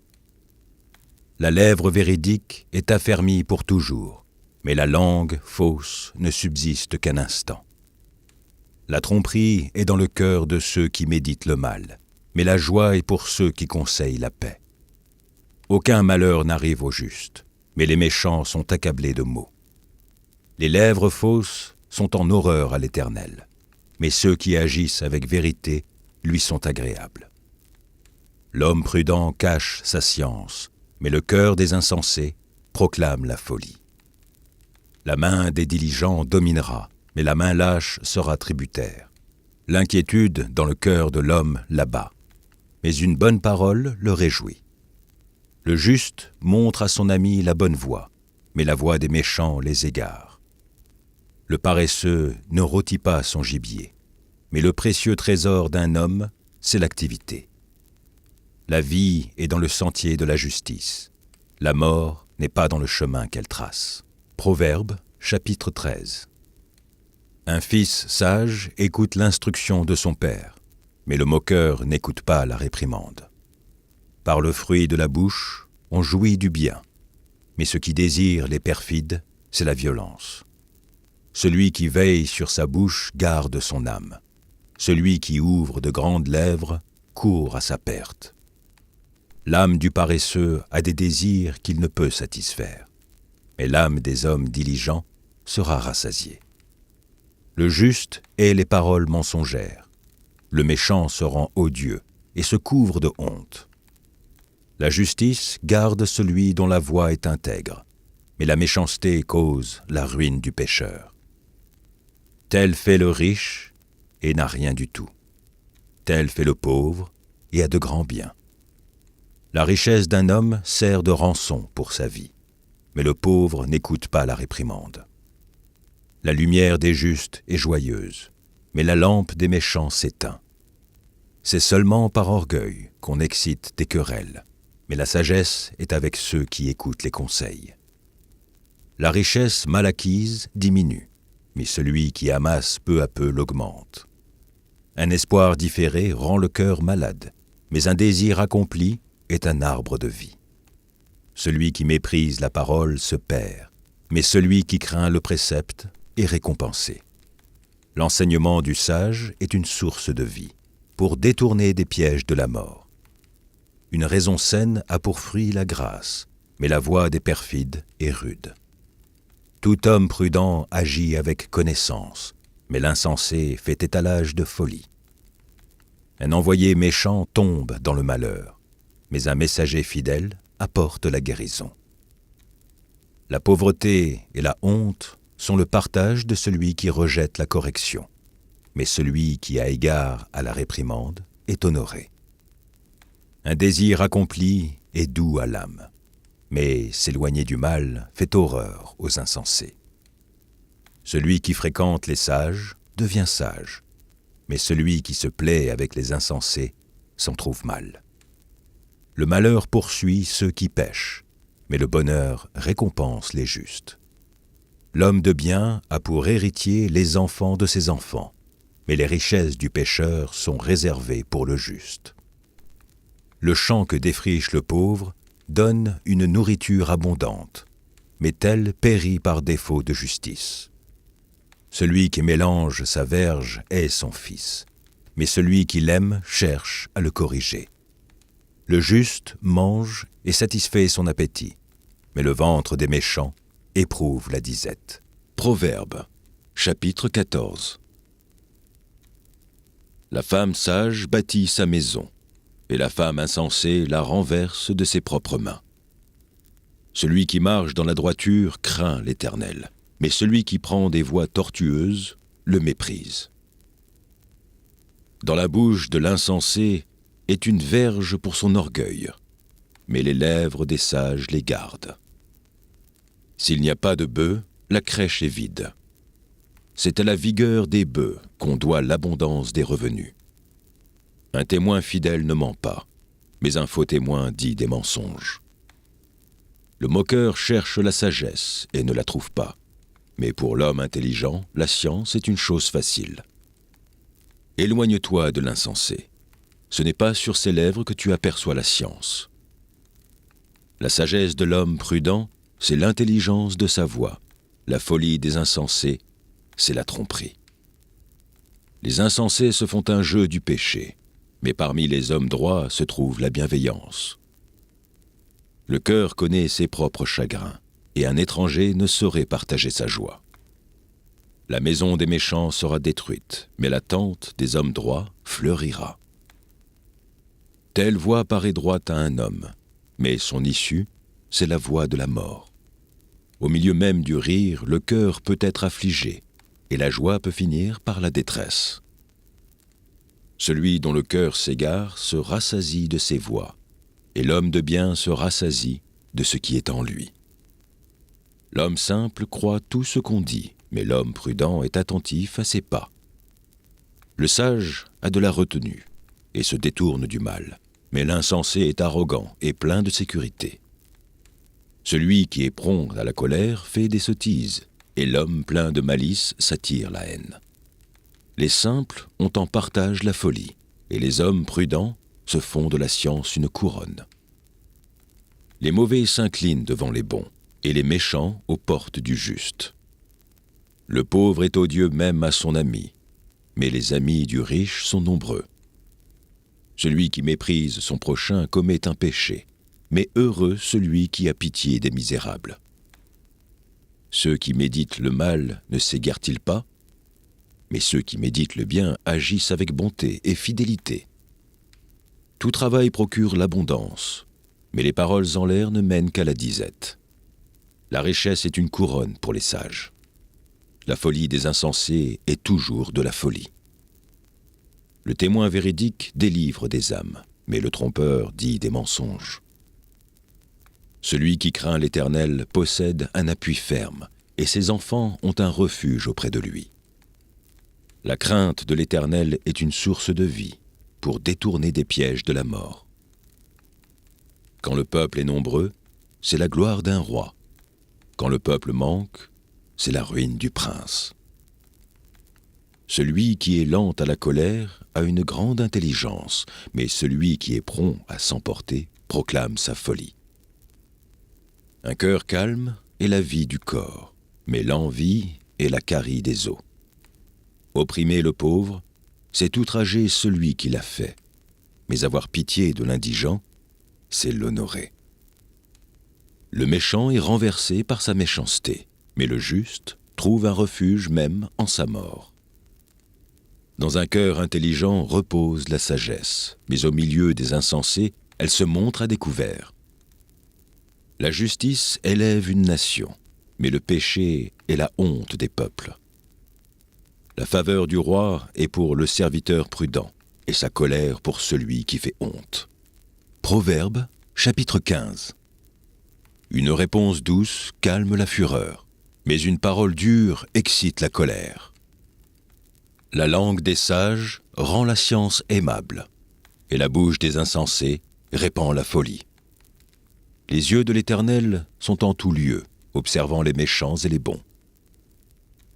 La lèvre véridique est affermie pour toujours, mais la langue fausse ne subsiste qu'un instant. La tromperie est dans le cœur de ceux qui méditent le mal, mais la joie est pour ceux qui conseillent la paix. Aucun malheur n'arrive au juste, mais les méchants sont accablés de maux. Les lèvres fausses sont en horreur à l'Éternel, mais ceux qui agissent avec vérité lui sont agréables. L'homme prudent cache sa science, mais le cœur des insensés proclame la folie. La main des diligents dominera, mais la main lâche sera tributaire. L'inquiétude dans le cœur de l'homme l'abat, mais une bonne parole le réjouit. Le juste montre à son ami la bonne voie, mais la voie des méchants les égare. Le paresseux ne rôtit pas son gibier, mais le précieux trésor d'un homme, c'est l'activité. La vie est dans le sentier de la justice. La mort n'est pas dans le chemin qu'elle trace. Proverbe, chapitre 13. Un fils sage écoute l'instruction de son père, mais le moqueur n'écoute pas la réprimande. Par le fruit de la bouche, on jouit du bien, mais ce qui désire les perfides, c'est la violence. Celui qui veille sur sa bouche garde son âme. Celui qui ouvre de grandes lèvres court à sa perte. L'âme du paresseux a des désirs qu'il ne peut satisfaire, mais l'âme des hommes diligents sera rassasiée. Le juste hait les paroles mensongères. Le méchant se rend odieux et se couvre de honte. La justice garde celui dont la voie est intègre, mais la méchanceté cause la ruine du pécheur. Tel fait le riche et n'a rien du tout. Tel fait le pauvre et a de grands biens. La richesse d'un homme sert de rançon pour sa vie, mais le pauvre n'écoute pas la réprimande. La lumière des justes est joyeuse, mais la lampe des méchants s'éteint. C'est seulement par orgueil qu'on excite des querelles, mais la sagesse est avec ceux qui écoutent les conseils. La richesse mal acquise diminue, mais celui qui amasse peu à peu l'augmente. Un espoir différé rend le cœur malade, mais un désir accompli est un arbre de vie. Celui qui méprise la parole se perd, mais celui qui craint le précepte est récompensé. L'enseignement du sage est une source de vie, pour détourner des pièges de la mort. Une raison saine a pour fruit la grâce, mais la voie des perfides est rude. Tout homme prudent agit avec connaissance, mais l'insensé fait étalage de folie. Un envoyé méchant tombe dans le malheur, mais un messager fidèle apporte la guérison. La pauvreté et la honte sont le partage de celui qui rejette la correction, mais celui qui a égard à la réprimande est honoré. Un désir accompli est doux à l'âme, mais s'éloigner du mal fait horreur aux insensés. Celui qui fréquente les sages devient sage, mais celui qui se plaît avec les insensés s'en trouve mal. Le malheur poursuit ceux qui pêchent, mais le bonheur récompense les justes. L'homme de bien a pour héritier les enfants de ses enfants, mais les richesses du pécheur sont réservées pour le juste. Le champ que défriche le pauvre donne une nourriture abondante, mais tel périt par défaut de justice. Celui qui mélange sa verge est son fils, mais celui qui l'aime cherche à le corriger. Le juste mange et satisfait son appétit, mais le ventre des méchants éprouve la disette. Proverbe, chapitre 14. La femme sage bâtit sa maison, et la femme insensée la renverse de ses propres mains. Celui qui marche dans la droiture craint l'Éternel, mais celui qui prend des voies tortueuses le méprise. Dans la bouche de l'insensé est une verge pour son orgueil, mais les lèvres des sages les gardent. S'il n'y a pas de bœufs, la crèche est vide. C'est à la vigueur des bœufs qu'on doit l'abondance des revenus. Un témoin fidèle ne ment pas, mais un faux témoin dit des mensonges. Le moqueur cherche la sagesse et ne la trouve pas, mais pour l'homme intelligent, la science est une chose facile. Éloigne-toi de l'insensé. Ce n'est pas sur ses lèvres que tu aperçois la science. La sagesse de l'homme prudent, c'est l'intelligence de sa voix. La folie des insensés, c'est la tromperie. Les insensés se font un jeu du péché, mais parmi les hommes droits se trouve la bienveillance. Le cœur connaît ses propres chagrins, et un étranger ne saurait partager sa joie. La maison des méchants sera détruite, mais la tente des hommes droits fleurira. Telle voie paraît droite à un homme, mais son issue, c'est la voie de la mort. Au milieu même du rire, le cœur peut être affligé, et la joie peut finir par la détresse. Celui dont le cœur s'égare se rassasie de ses voies, et l'homme de bien se rassasie de ce qui est en lui. L'homme simple croit tout ce qu'on dit, mais l'homme prudent est attentif à ses pas. Le sage a de la retenue et se détourne du mal, mais l'insensé est arrogant et plein de sécurité. Celui qui est prompt à la colère fait des sottises, et l'homme plein de malice s'attire la haine. Les simples ont en partage la folie, et les hommes prudents se font de la science une couronne. Les mauvais s'inclinent devant les bons, et les méchants aux portes du juste. Le pauvre est odieux même à son ami, mais les amis du riche sont nombreux. Celui qui méprise son prochain commet un péché, mais heureux celui qui a pitié des misérables. Ceux qui méditent le mal ne s'égarent-ils pas? Mais ceux qui méditent le bien agissent avec bonté et fidélité. Tout travail procure l'abondance, mais les paroles en l'air ne mènent qu'à la disette. La richesse est une couronne pour les sages. La folie des insensés est toujours de la folie. Le témoin véridique délivre des âmes, mais le trompeur dit des mensonges. Celui qui craint l'Éternel possède un appui ferme, et ses enfants ont un refuge auprès de lui. La crainte de l'Éternel est une source de vie, pour détourner des pièges de la mort. Quand le peuple est nombreux, c'est la gloire d'un roi. Quand le peuple manque, c'est la ruine du prince. Celui qui est lent à la colère a une grande intelligence, mais celui qui est prompt à s'emporter proclame sa folie. Un cœur calme est la vie du corps, mais l'envie est la carie des os. Opprimer le pauvre, c'est outrager celui qui l'a fait, mais avoir pitié de l'indigent, c'est l'honorer. Le méchant est renversé par sa méchanceté, mais le juste trouve un refuge même en sa mort. Dans un cœur intelligent repose la sagesse, mais au milieu des insensés, elle se montre à découvert. La justice élève une nation, mais le péché est la honte des peuples. La faveur du roi est pour le serviteur prudent, et sa colère pour celui qui fait honte. Proverbe, chapitre 15. Une réponse douce calme la fureur, mais une parole dure excite la colère. La langue des sages rend la science aimable, et la bouche des insensés répand la folie. Les yeux de l'Éternel sont en tout lieu, observant les méchants et les bons.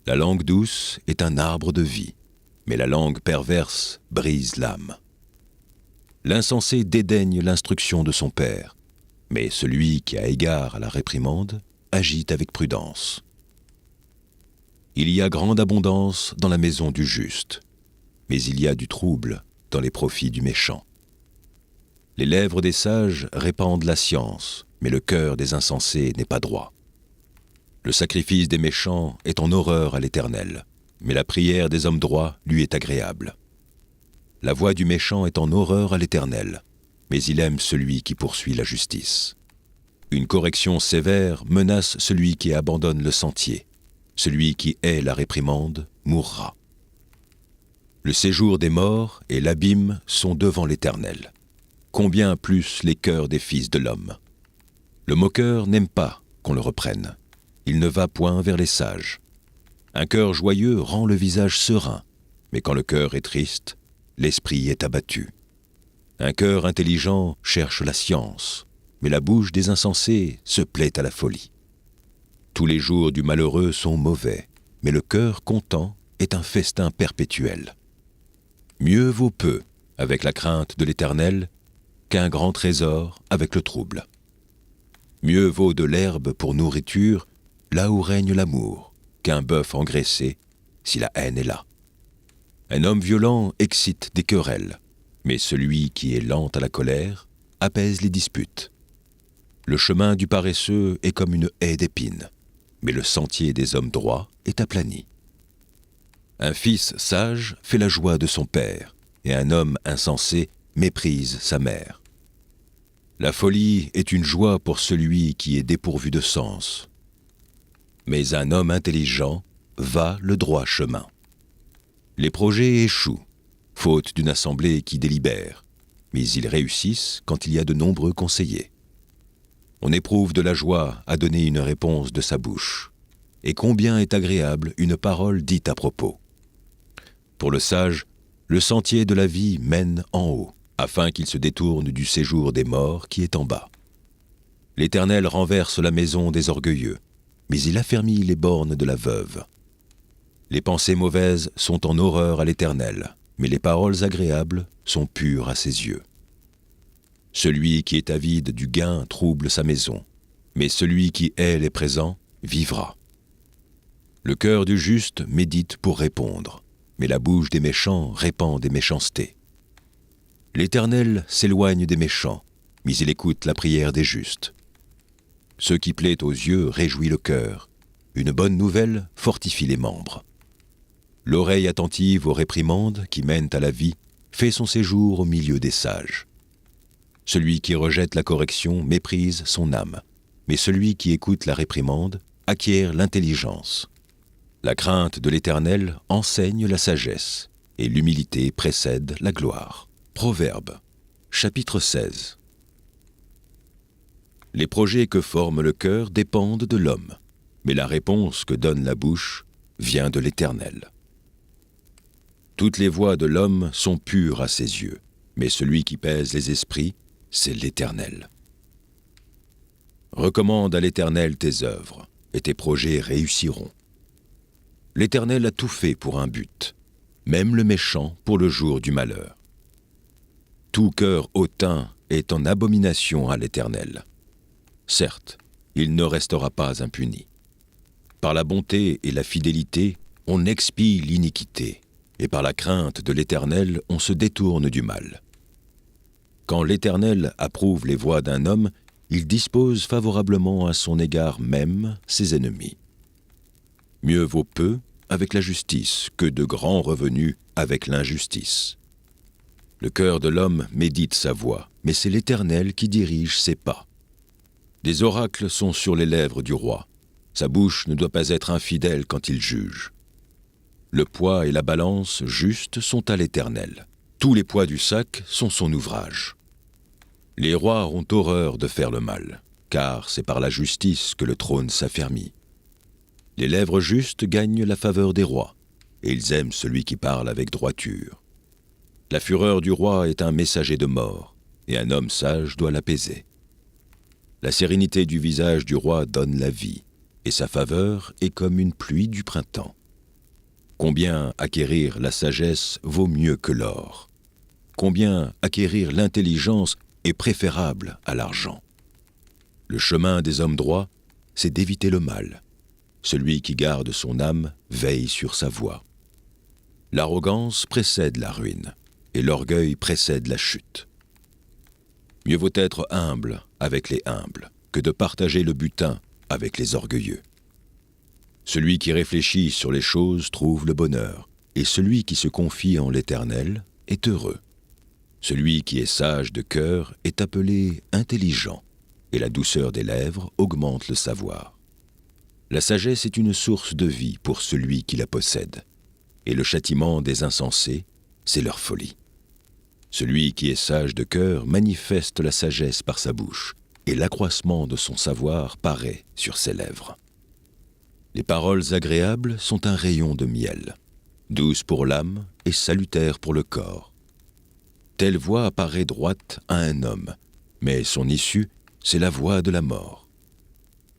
La langue douce est un arbre de vie, mais la langue perverse brise l'âme. L'insensé dédaigne l'instruction de son père, mais celui qui a égard à la réprimande agit avec prudence. Il y a grande abondance dans la maison du juste, mais il y a du trouble dans les profits du méchant. Les lèvres des sages répandent la science, mais le cœur des insensés n'est pas droit. Le sacrifice des méchants est en horreur à l'Éternel, mais la prière des hommes droits lui est agréable. La voix du méchant est en horreur à l'Éternel, mais il aime celui qui poursuit la justice. Une correction sévère menace celui qui abandonne le sentier. Celui qui hait la réprimande mourra. Le séjour des morts et l'abîme sont devant l'Éternel. Combien plus les cœurs des fils de l'homme. Le moqueur n'aime pas qu'on le reprenne. Il ne va point vers les sages. Un cœur joyeux rend le visage serein, mais quand le cœur est triste, l'esprit est abattu. Un cœur intelligent cherche la science, mais la bouche des insensés se plaît à la folie. Tous les jours du malheureux sont mauvais, mais le cœur content est un festin perpétuel. Mieux vaut peu avec la crainte de l'Éternel qu'un grand trésor avec le trouble. Mieux vaut de l'herbe pour nourriture là où règne l'amour qu'un bœuf engraissé si la haine est là. Un homme violent excite des querelles, mais celui qui est lent à la colère apaise les disputes. Le chemin du paresseux est comme une haie d'épines, mais le sentier des hommes droits est aplani. Un fils sage fait la joie de son père, et un homme insensé méprise sa mère. La folie est une joie pour celui qui est dépourvu de sens, mais un homme intelligent va le droit chemin. Les projets échouent, faute d'une assemblée qui délibère, mais ils réussissent quand il y a de nombreux conseillers. On éprouve de la joie à donner une réponse de sa bouche, et combien est agréable une parole dite à propos. Pour le sage, le sentier de la vie mène en haut, afin qu'il se détourne du séjour des morts qui est en bas. L'Éternel renverse la maison des orgueilleux, mais il affermit les bornes de la veuve. Les pensées mauvaises sont en horreur à l'Éternel, mais les paroles agréables sont pures à ses yeux. Celui qui est avide du gain trouble sa maison, mais celui qui hait les présents vivra. Le cœur du juste médite pour répondre, mais la bouche des méchants répand des méchancetés. L'Éternel s'éloigne des méchants, mais il écoute la prière des justes. Ce qui plaît aux yeux réjouit le cœur. Une bonne nouvelle fortifie les membres. L'oreille attentive aux réprimandes qui mènent à la vie fait son séjour au milieu des sages. Celui qui rejette la correction méprise son âme, mais celui qui écoute la réprimande acquiert l'intelligence. La crainte de l'Éternel enseigne la sagesse, et l'humilité précède la gloire. Proverbes, chapitre 16. Les projets que forme le cœur dépendent de l'homme, mais la réponse que donne la bouche vient de l'Éternel. Toutes les voies de l'homme sont pures à ses yeux, mais celui qui pèse les esprits, c'est l'Éternel. Recommande à l'Éternel tes œuvres, et tes projets réussiront. L'Éternel a tout fait pour un but, même le méchant pour le jour du malheur. Tout cœur hautain est en abomination à l'Éternel. Certes, il ne restera pas impuni. Par la bonté et la fidélité, on expie l'iniquité, et par la crainte de l'Éternel, on se détourne du mal. Quand l'Éternel approuve les voies d'un homme, il dispose favorablement à son égard même ses ennemis. Mieux vaut peu avec la justice que de grands revenus avec l'injustice. Le cœur de l'homme médite sa voie, mais c'est l'Éternel qui dirige ses pas. Des oracles sont sur les lèvres du roi. Sa bouche ne doit pas être infidèle quand il juge. Le poids et la balance justes sont à l'Éternel. Tous les poids du sac sont son ouvrage. Les rois ont horreur de faire le mal, car c'est par la justice que le trône s'affermit. Les lèvres justes gagnent la faveur des rois, et ils aiment celui qui parle avec droiture. La fureur du roi est un messager de mort, et un homme sage doit l'apaiser. La sérénité du visage du roi donne la vie, et sa faveur est comme une pluie du printemps. Combien acquérir la sagesse vaut mieux que l'or. Combien acquérir l'intelligence est préférable à l'argent. Le chemin des hommes droits, c'est d'éviter le mal. Celui qui garde son âme veille sur sa voie. L'arrogance précède la ruine, et l'orgueil précède la chute. Mieux vaut être humble avec les humbles que de partager le butin avec les orgueilleux. Celui qui réfléchit sur les choses trouve le bonheur, et celui qui se confie en l'Éternel est heureux. Celui qui est sage de cœur est appelé intelligent, et la douceur des lèvres augmente le savoir. La sagesse est une source de vie pour celui qui la possède, et le châtiment des insensés, c'est leur folie. Celui qui est sage de cœur manifeste la sagesse par sa bouche, et l'accroissement de son savoir paraît sur ses lèvres. Les paroles agréables sont un rayon de miel, douces pour l'âme et salutaires pour le corps. Telle voie apparaît droite à un homme, mais son issue, c'est la voie de la mort.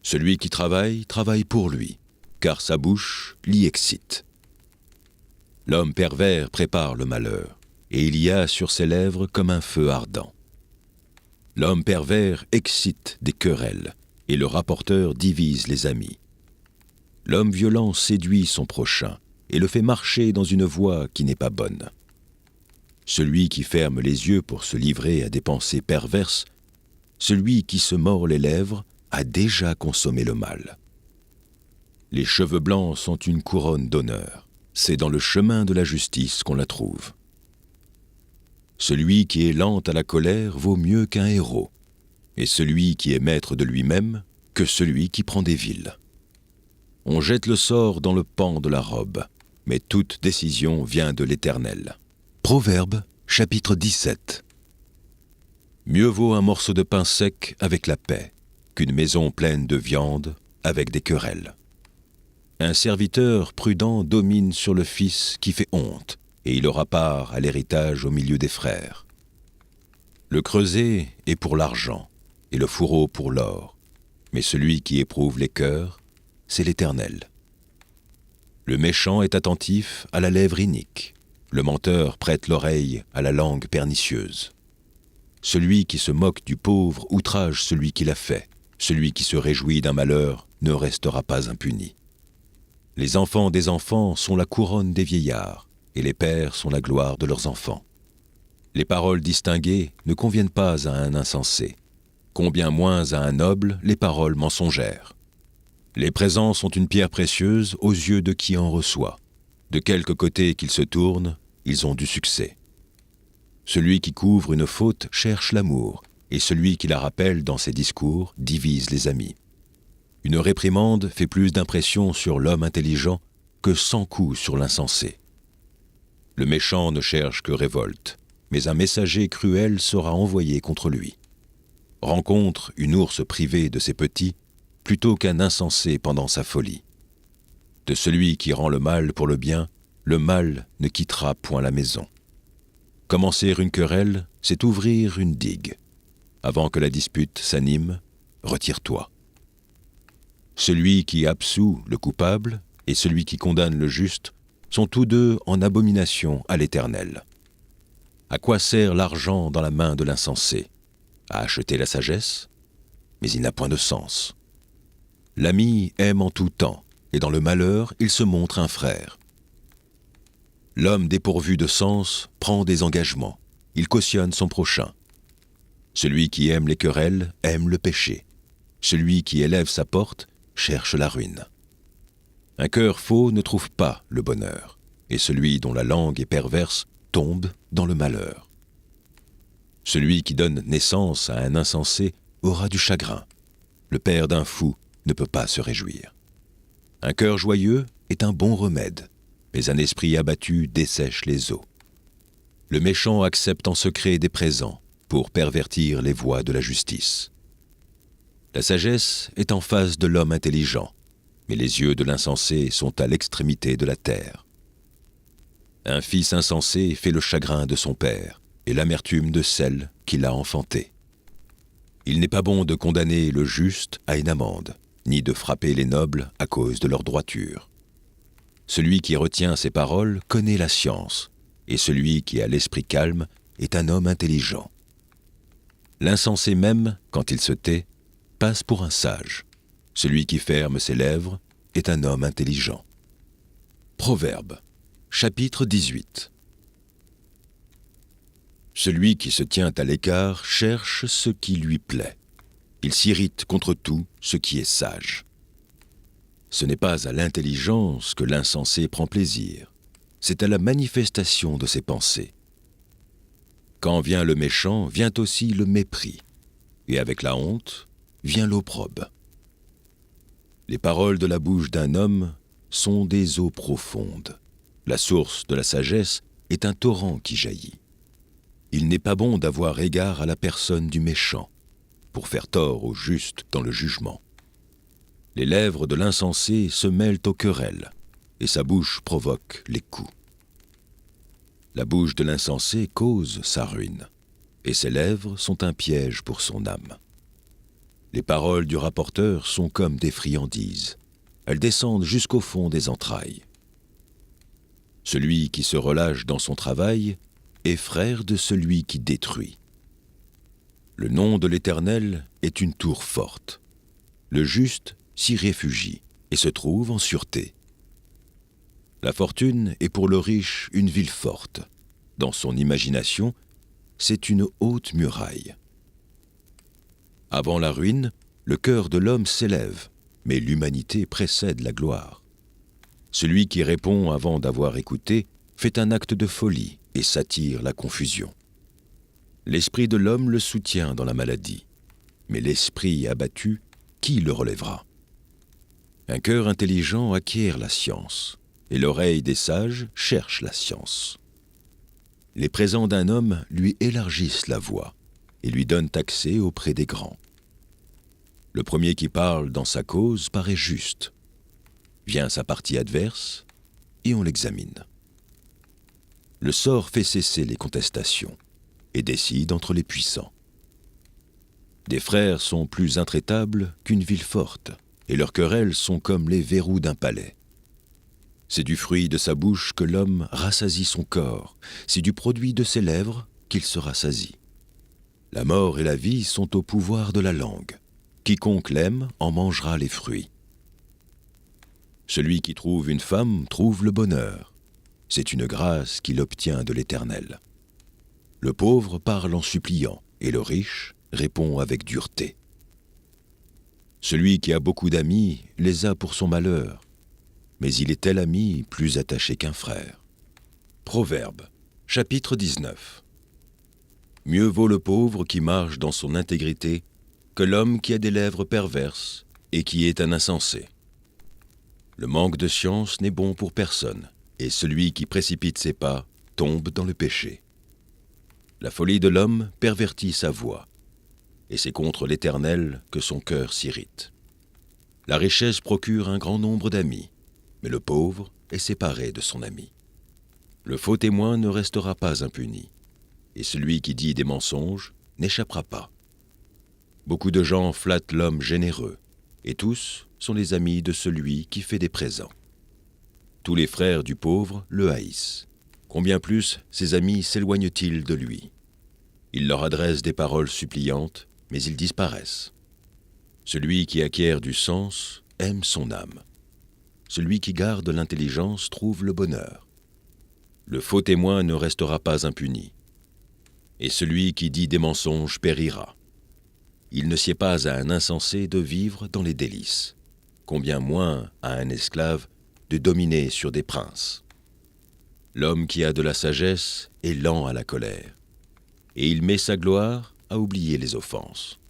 Celui qui travaille, travaille pour lui, car sa bouche l'y excite. L'homme pervers prépare le malheur, et il y a sur ses lèvres comme un feu ardent. L'homme pervers excite des querelles, et le rapporteur divise les amis. L'homme violent séduit son prochain, et le fait marcher dans une voie qui n'est pas bonne. Celui qui ferme les yeux pour se livrer à des pensées perverses, celui qui se mord les lèvres a déjà consommé le mal. Les cheveux blancs sont une couronne d'honneur. C'est dans le chemin de la justice qu'on la trouve. Celui qui est lent à la colère vaut mieux qu'un héros, et celui qui est maître de lui-même que celui qui prend des villes. On jette le sort dans le pan de la robe, mais toute décision vient de l'Éternel. Proverbe, chapitre 17. Mieux vaut un morceau de pain sec avec la paix qu'une maison pleine de viande avec des querelles. Un serviteur prudent domine sur le fils qui fait honte, et il aura part à l'héritage au milieu des frères. Le creuset est pour l'argent, et le fourreau pour l'or, mais celui qui éprouve les cœurs, c'est l'Éternel. Le méchant est attentif à la lèvre inique, le menteur prête l'oreille à la langue pernicieuse. Celui qui se moque du pauvre outrage celui qui l'a fait, celui qui se réjouit d'un malheur ne restera pas impuni. Les enfants des enfants sont la couronne des vieillards, et les pères sont la gloire de leurs enfants. Les paroles distinguées ne conviennent pas à un insensé, combien moins à un noble les paroles mensongères. Les présents sont une pierre précieuse aux yeux de qui en reçoit. De quelque côté qu'ils se tournent, ils ont du succès. Celui qui couvre une faute cherche l'amour, et celui qui la rappelle dans ses discours divise les amis. Une réprimande fait plus d'impression sur l'homme intelligent que 100 coups sur l'insensé. Le méchant ne cherche que révolte, mais un messager cruel sera envoyé contre lui. Rencontre une ours privée de ses petits plutôt qu'un insensé pendant sa folie. De celui qui rend le mal pour le bien, le mal ne quittera point la maison. Commencer une querelle, c'est ouvrir une digue. Avant que la dispute s'anime, retire-toi. Celui qui absout le coupable et celui qui condamne le juste sont tous deux en abomination à l'Éternel. À quoi sert l'argent dans la main de l'insensé? À acheter la sagesse? Mais il n'a point de sens. L'ami aime en tout temps, et dans le malheur, il se montre un frère. L'homme dépourvu de sens prend des engagements. Il cautionne son prochain. Celui qui aime les querelles aime le péché. Celui qui élève sa porte cherche la ruine. Un cœur faux ne trouve pas le bonheur, et celui dont la langue est perverse tombe dans le malheur. Celui qui donne naissance à un insensé aura du chagrin. Le père d'un fou ne peut pas se réjouir. Un cœur joyeux est un bon remède, mais un esprit abattu dessèche les eaux. Le méchant accepte en secret des présents pour pervertir les voies de la justice. La sagesse est en face de l'homme intelligent, mais les yeux de l'insensé sont à l'extrémité de la terre. Un fils insensé fait le chagrin de son père et l'amertume de celle qui l'a enfanté. Il n'est pas bon de condamner le juste à une amende, ni de frapper les nobles à cause de leur droiture. Celui qui retient ses paroles connaît la science, et celui qui a l'esprit calme est un homme intelligent. L'insensé même, quand il se tait, passe pour un sage. Celui qui ferme ses lèvres est un homme intelligent. Proverbe, chapitre 18. Celui qui se tient à l'écart cherche ce qui lui plaît. Il s'irrite contre tout ce qui est sage. Ce n'est pas à l'intelligence que l'insensé prend plaisir, c'est à la manifestation de ses pensées. Quand vient le méchant, vient aussi le mépris, et avec la honte, vient l'opprobre. Les paroles de la bouche d'un homme sont des eaux profondes. La source de la sagesse est un torrent qui jaillit. Il n'est pas bon d'avoir égard à la personne du méchant, pour faire tort au juste dans le jugement. Les lèvres de l'insensé se mêlent aux querelles, et sa bouche provoque les coups. La bouche de l'insensé cause sa ruine, et ses lèvres sont un piège pour son âme. Les paroles du rapporteur sont comme des friandises. Elles descendent jusqu'au fond des entrailles. Celui qui se relâche dans son travail est frère de celui qui détruit. Le nom de l'Éternel est une tour forte. Le juste s'y réfugie et se trouve en sûreté. La fortune est pour le riche une ville forte. Dans son imagination, c'est une haute muraille. Avant la ruine, le cœur de l'homme s'élève, mais l'humanité précède la gloire. Celui qui répond avant d'avoir écouté fait un acte de folie et s'attire la confusion. L'esprit de l'homme le soutient dans la maladie, mais l'esprit abattu, qui le relèvera? Un cœur intelligent acquiert la science, et l'oreille des sages cherche la science. Les présents d'un homme lui élargissent la voie et lui donnent accès auprès des grands. Le premier qui parle dans sa cause paraît juste. Vient sa partie adverse et on l'examine. Le sort fait cesser les contestations et décide entre les puissants. Des frères sont plus intraitables qu'une ville forte, et leurs querelles sont comme les verrous d'un palais. C'est du fruit de sa bouche que l'homme rassasie son corps, c'est du produit de ses lèvres qu'il se rassasie. La mort et la vie sont au pouvoir de la langue. Quiconque l'aime en mangera les fruits. Celui qui trouve une femme trouve le bonheur. C'est une grâce qu'il obtient de l'Éternel. Le pauvre parle en suppliant, et le riche répond avec dureté. Celui qui a beaucoup d'amis les a pour son malheur, mais il est tel ami plus attaché qu'un frère. Proverbe, chapitre 19. Mieux vaut le pauvre qui marche dans son intégrité que l'homme qui a des lèvres perverses et qui est un insensé. Le manque de science n'est bon pour personne, et celui qui précipite ses pas tombe dans le péché. La folie de l'homme pervertit sa voie, et c'est contre l'Éternel que son cœur s'irrite. La richesse procure un grand nombre d'amis, mais le pauvre est séparé de son ami. Le faux témoin ne restera pas impuni, et celui qui dit des mensonges n'échappera pas. Beaucoup de gens flattent l'homme généreux, et tous sont les amis de celui qui fait des présents. Tous les frères du pauvre le haïssent. Combien plus ses amis s'éloignent-ils de lui? Il leur adresse des paroles suppliantes, mais ils disparaissent. Celui qui acquiert du sens aime son âme. Celui qui garde l'intelligence trouve le bonheur. Le faux témoin ne restera pas impuni, et celui qui dit des mensonges périra. Il ne sied pas à un insensé de vivre dans les délices, combien moins à un esclave de dominer sur des princes. L'homme qui a de la sagesse est lent à la colère, et il met sa gloire à oublier les offenses.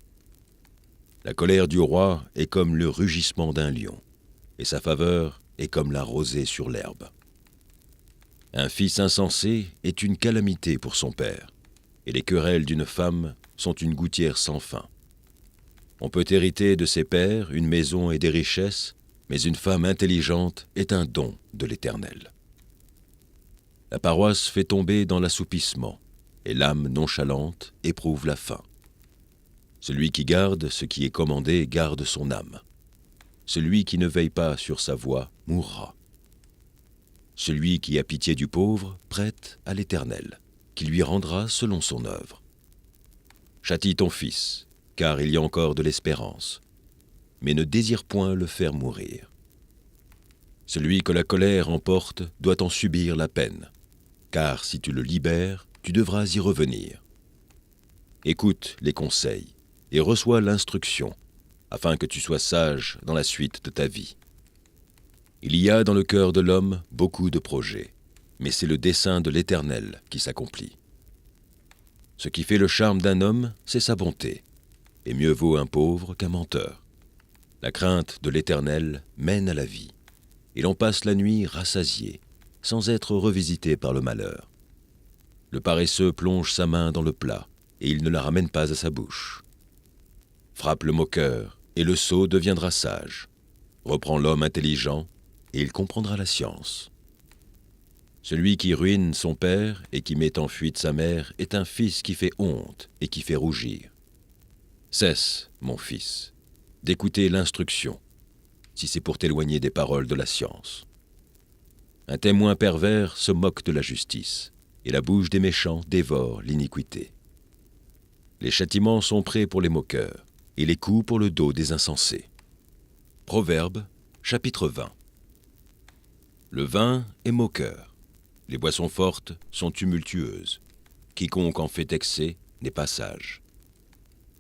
La colère du roi est comme le rugissement d'un lion, et sa faveur est comme la rosée sur l'herbe. Un fils insensé est une calamité pour son père, et les querelles d'une femme sont une gouttière sans fin. On peut hériter de ses pères une maison et des richesses, mais une femme intelligente est un don de l'Éternel. La paroisse fait tomber dans l'assoupissement, et l'âme nonchalante éprouve la faim. Celui qui garde ce qui est commandé garde son âme. Celui qui ne veille pas sur sa voie mourra. Celui qui a pitié du pauvre prête à l'Éternel, qui lui rendra selon son œuvre. Châtie ton fils, car il y a encore de l'espérance, mais ne désire point le faire mourir. Celui que la colère emporte doit en subir la peine, car si tu le libères, tu devras y revenir. Écoute les conseils et reçois l'instruction, afin que tu sois sage dans la suite de ta vie. Il y a dans le cœur de l'homme beaucoup de projets, mais c'est le dessein de l'Éternel qui s'accomplit. Ce qui fait le charme d'un homme, c'est sa bonté, et mieux vaut un pauvre qu'un menteur. La crainte de l'Éternel mène à la vie, et l'on passe la nuit rassasié, sans être revisité par le malheur. Le paresseux plonge sa main dans le plat, et il ne la ramène pas à sa bouche. Frappe le moqueur, et le sot deviendra sage. Reprend l'homme intelligent, et il comprendra la science. Celui qui ruine son père et qui met en fuite sa mère est un fils qui fait honte et qui fait rougir. Cesse, mon fils, d'écouter l'instruction, si c'est pour t'éloigner des paroles de la science. Un témoin pervers se moque de la justice, et la bouche des méchants dévore l'iniquité. Les châtiments sont prêts pour les moqueurs, et les coups pour le dos des insensés. Proverbe, chapitre 20. Le vin est moqueur. Les boissons fortes sont tumultueuses. Quiconque en fait excès n'est pas sage.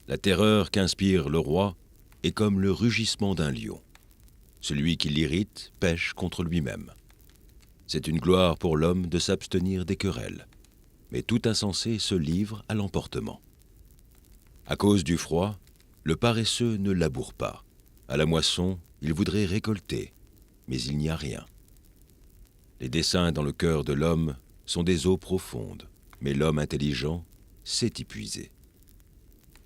La terreur qu'inspire le roi est comme le rugissement d'un lion. Celui qui l'irrite pèche contre lui-même. C'est une gloire pour l'homme de s'abstenir des querelles, mais tout insensé se livre à l'emportement. À cause du froid, le paresseux ne laboure pas. À la moisson, il voudrait récolter, mais il n'y a rien. Les desseins dans le cœur de l'homme sont des eaux profondes, mais l'homme intelligent sait y puiser.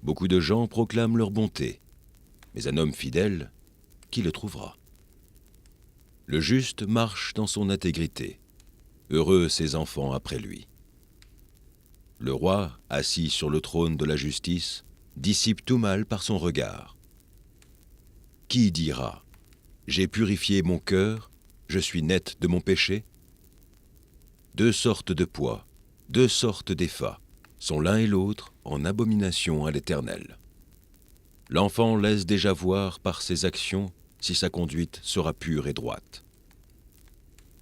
Beaucoup de gens proclament leur bonté, mais un homme fidèle, qui le trouvera? Le juste marche dans son intégrité. Heureux ses enfants après lui. Le roi, assis sur le trône de la justice, dissipe tout mal par son regard. Qui dira « J'ai purifié mon cœur, je suis net de mon péché » Deux sortes de poids, deux sortes d'effats, sont l'un et l'autre en abomination à l'Éternel. L'enfant laisse déjà voir par ses actions si sa conduite sera pure et droite.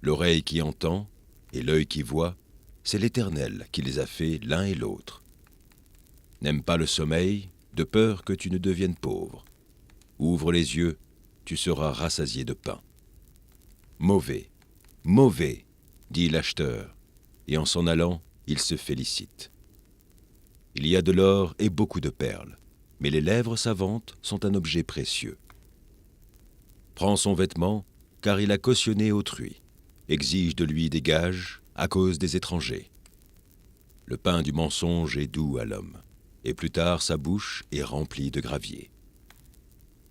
L'oreille qui entend et l'œil qui voit, c'est l'Éternel qui les a faits l'un et l'autre. N'aime pas le sommeil, de peur que tu ne deviennes pauvre. Ouvre les yeux, tu seras rassasié de pain. Mauvais, mauvais, dit l'acheteur, et en s'en allant, il se félicite. Il y a de l'or et beaucoup de perles, mais les lèvres savantes sont un objet précieux. Prends son vêtement, car il a cautionné autrui, exige de lui des gages à cause des étrangers. Le pain du mensonge est doux à l'homme, et plus tard sa bouche est remplie de gravier.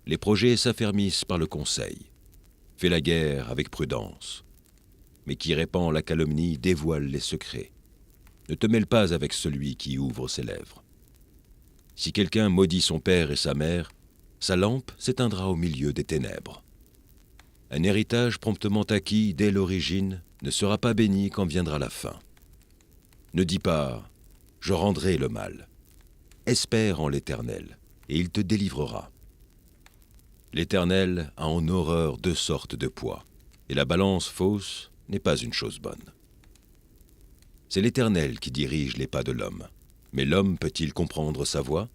Les projets s'affermissent par le conseil. Fais la guerre avec prudence. Mais qui répand la calomnie dévoile les secrets. Ne te mêle pas avec celui qui ouvre ses lèvres. Si quelqu'un maudit son père et sa mère, sa lampe s'éteindra au milieu des ténèbres. Un héritage promptement acquis dès l'origine ne sera pas béni quand viendra la fin. Ne dis pas « je rendrai le mal ». Espère en l'Éternel, et il te délivrera. L'Éternel a en horreur deux sortes de poids, et la balance fausse n'est pas une chose bonne. C'est l'Éternel qui dirige les pas de l'homme, mais l'homme peut-il comprendre sa voie?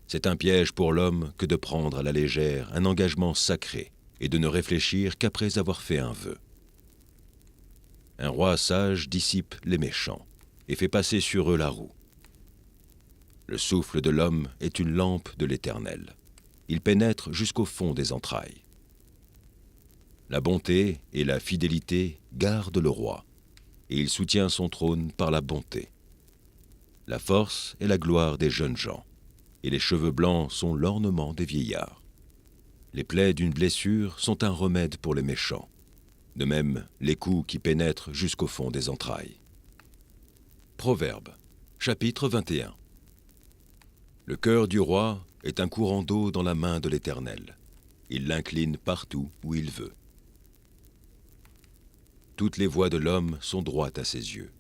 C'est un piège pour l'homme que de prendre à la légère un engagement sacré et de ne réfléchir qu'après avoir fait un vœu. Un roi sage dissipe les méchants et fait passer sur eux la roue. Le souffle de l'homme est une lampe de l'Éternel. Il pénètre jusqu'au fond des entrailles. La bonté et la fidélité gardent le roi, et il soutient son trône par la bonté. La force est la gloire des jeunes gens, et les cheveux blancs sont l'ornement des vieillards. Les plaies d'une blessure sont un remède pour les méchants, de même les coups qui pénètrent jusqu'au fond des entrailles. Proverbes, chapitre 21. Le cœur du roi est un courant d'eau dans la main de l'Éternel. Il l'incline partout où il veut. Toutes les voies de l'homme sont droites à ses yeux,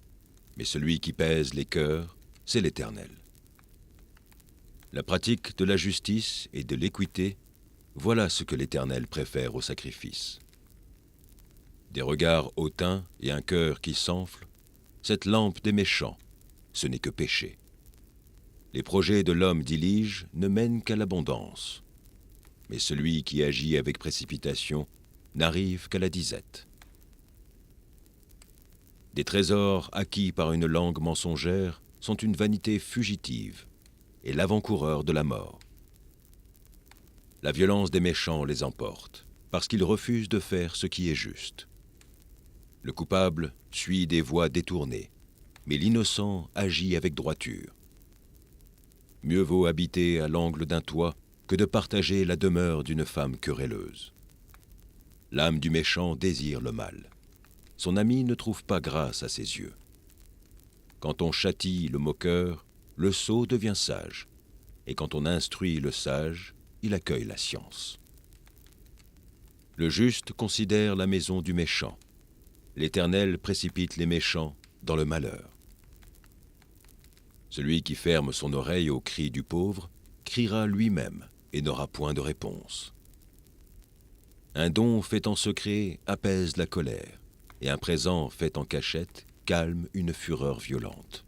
mais celui qui pèse les cœurs, c'est l'Éternel. La pratique de la justice et de l'équité, voilà ce que l'Éternel préfère au sacrifice. Des regards hautains et un cœur qui s'enfle, cette lampe des méchants, ce n'est que péché. Les projets de l'homme diligent ne mènent qu'à l'abondance, mais celui qui agit avec précipitation n'arrive qu'à la disette. Des trésors acquis par une langue mensongère sont une vanité fugitive et l'avant-coureur de la mort. La violence des méchants les emporte, parce qu'ils refusent de faire ce qui est juste. Le coupable suit des voies détournées, mais l'innocent agit avec droiture. Mieux vaut habiter à l'angle d'un toit que de partager la demeure d'une femme querelleuse. L'âme du méchant désire le mal. Son ami ne trouve pas grâce à ses yeux. Quand on châtie le moqueur, le sot devient sage, et quand on instruit le sage, il accueille la science. Le juste considère la maison du méchant. L'Éternel précipite les méchants dans le malheur. Celui qui ferme son oreille au cri du pauvre criera lui-même et n'aura point de réponse. Un don fait en secret apaise la colère, et un présent fait en cachette calme une fureur violente.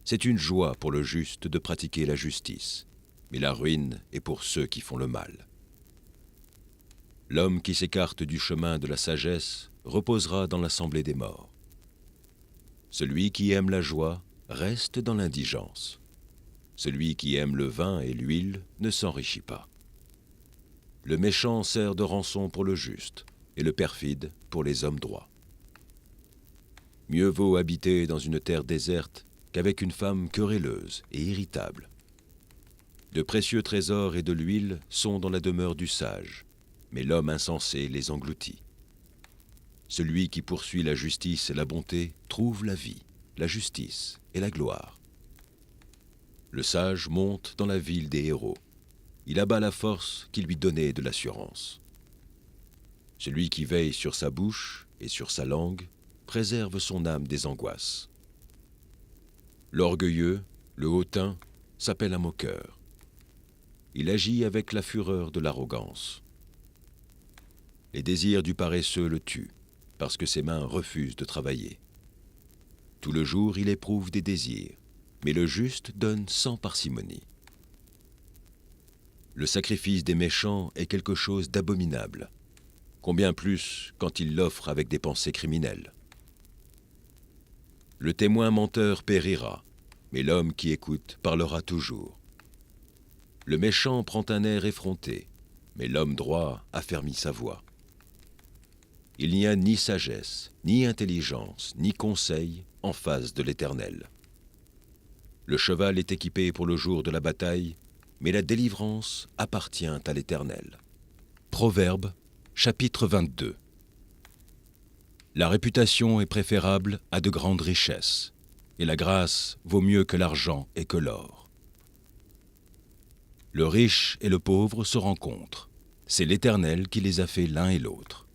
C'est une joie pour le juste de pratiquer la justice, mais la ruine est pour ceux qui font le mal. L'homme qui s'écarte du chemin de la sagesse reposera dans l'assemblée des morts. Celui qui aime la joie reste dans l'indigence. Celui qui aime le vin et l'huile ne s'enrichit pas. Le méchant sert de rançon pour le juste, et le perfide pour les hommes droits. Mieux vaut habiter dans une terre déserte qu'avec une femme querelleuse et irritable. De précieux trésors et de l'huile sont dans la demeure du sage, mais l'homme insensé les engloutit. Celui qui poursuit la justice et la bonté trouve la vie, la justice et la gloire. Le sage monte dans la ville des héros. Il abat la force qui lui donnait de l'assurance. Celui qui veille sur sa bouche et sur sa langue préserve son âme des angoisses. L'orgueilleux, le hautain, s'appelle un moqueur. Il agit avec la fureur de l'arrogance. Les désirs du paresseux le tuent, parce que ses mains refusent de travailler. Tout le jour, il éprouve des désirs, mais le juste donne sans parcimonie. Le sacrifice des méchants est quelque chose d'abominable, combien plus quand il l'offre avec des pensées criminelles. Le témoin menteur périra, mais l'homme qui écoute parlera toujours. Le méchant prend un air effronté, mais l'homme droit affermit sa voix. Il n'y a ni sagesse, ni intelligence, ni conseil en face de l'Éternel. Le cheval est équipé pour le jour de la bataille, mais la délivrance appartient à l'Éternel. Proverbe, chapitre 22. La réputation est préférable à de grandes richesses, et la grâce vaut mieux que l'argent et que l'or. Le riche et le pauvre se rencontrent. C'est l'Éternel qui les a fait l'un et l'autre.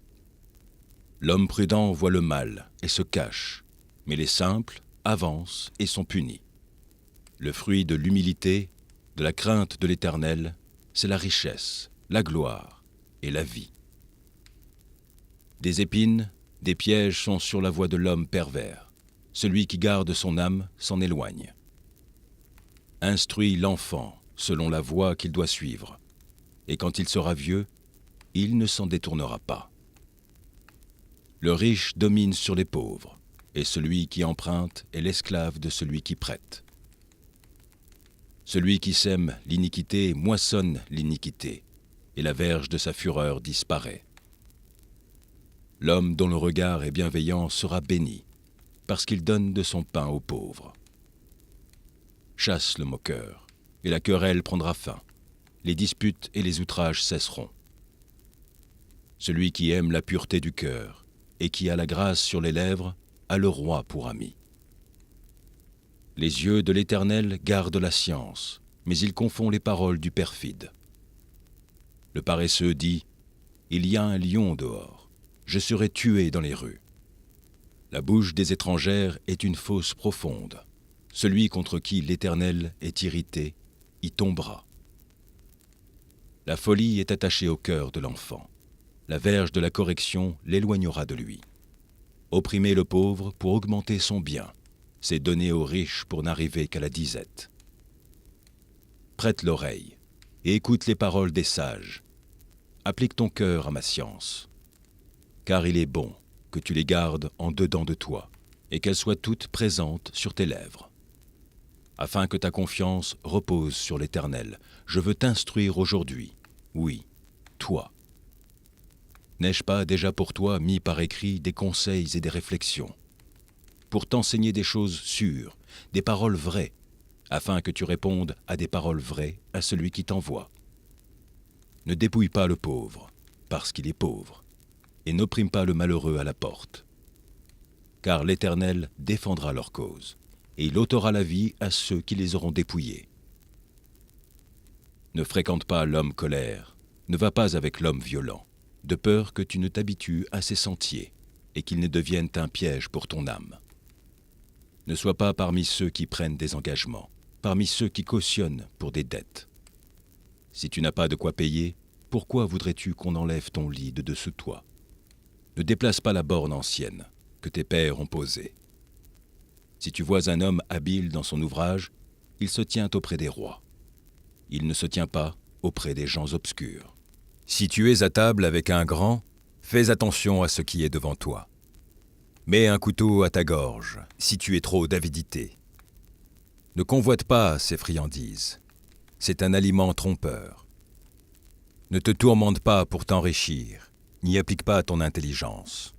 L'homme prudent voit le mal et se cache, mais les simples avancent et sont punis. Le fruit de l'humilité, de la crainte de l'Éternel, c'est la richesse, la gloire et la vie. Des épines, des pièges sont sur la voie de l'homme pervers. Celui qui garde son âme s'en éloigne. Instruis l'enfant selon la voie qu'il doit suivre, et quand il sera vieux, il ne s'en détournera pas. Le riche domine sur les pauvres, et celui qui emprunte est l'esclave de celui qui prête. Celui qui sème l'iniquité moissonne l'iniquité, et la verge de sa fureur disparaît. L'homme dont le regard est bienveillant sera béni, parce qu'il donne de son pain aux pauvres. Chasse le moqueur, et la querelle prendra fin. Les disputes et les outrages cesseront. Celui qui aime la pureté du cœur, et qui a la grâce sur les lèvres, a le roi pour ami. Les yeux de l'Éternel gardent la science, mais il confond les paroles du perfide. Le paresseux dit « Il y a un lion dehors, je serai tué dans les rues. » La bouche des étrangères est une fosse profonde. Celui contre qui l'Éternel est irrité y tombera. La folie est attachée au cœur de l'enfant. La verge de la correction l'éloignera de lui. Opprimer le pauvre pour augmenter son bien, c'est donner aux riches pour n'arriver qu'à la disette. Prête l'oreille et écoute les paroles des sages. Applique ton cœur à ma science, car il est bon que tu les gardes en dedans de toi et qu'elles soient toutes présentes sur tes lèvres. Afin que ta confiance repose sur l'Éternel, je veux t'instruire aujourd'hui, oui, toi. N'ai-je pas déjà pour toi mis par écrit des conseils et des réflexions, pour t'enseigner des choses sûres, des paroles vraies, afin que tu répondes à des paroles vraies à celui qui t'envoie. Ne dépouille pas le pauvre, parce qu'il est pauvre, et n'opprime pas le malheureux à la porte. Car l'Éternel défendra leur cause, et il ôtera la vie à ceux qui les auront dépouillés. Ne fréquente pas l'homme colère, ne va pas avec l'homme violent, de peur que tu ne t'habitues à ses sentiers, et qu'il ne devienne un piège pour ton âme. Ne sois pas parmi ceux qui prennent des engagements, parmi ceux qui cautionnent pour des dettes. Si tu n'as pas de quoi payer, pourquoi voudrais-tu qu'on enlève ton lit de dessous toi? Ne déplace pas la borne ancienne que tes pères ont posée. Si tu vois un homme habile dans son ouvrage, il se tient auprès des rois. Il ne se tient pas auprès des gens obscurs. Si tu es à table avec un grand, fais attention à ce qui est devant toi. Mets un couteau à ta gorge si tu es trop d'avidité. Ne convoite pas ces friandises. C'est un aliment trompeur. Ne te tourmente pas pour t'enrichir, n'y applique pas ton intelligence.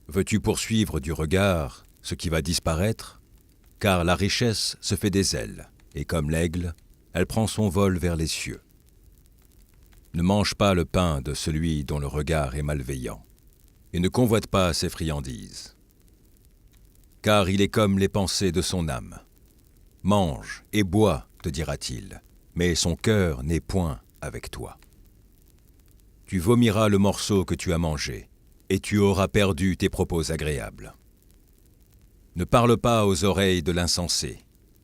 Veux-tu poursuivre du regard ce qui va disparaître? Car la richesse se fait des ailes, et comme l'aigle, elle prend son vol vers les cieux. Ne mange pas le pain de celui dont le regard est malveillant, et ne convoite pas ses friandises. Car il est comme les pensées de son âme. Mange et bois, te dira-t-il, mais son cœur n'est point avec toi. Tu vomiras le morceau que tu as mangé, et tu auras perdu tes propos agréables. Ne parle pas aux oreilles de l'insensé,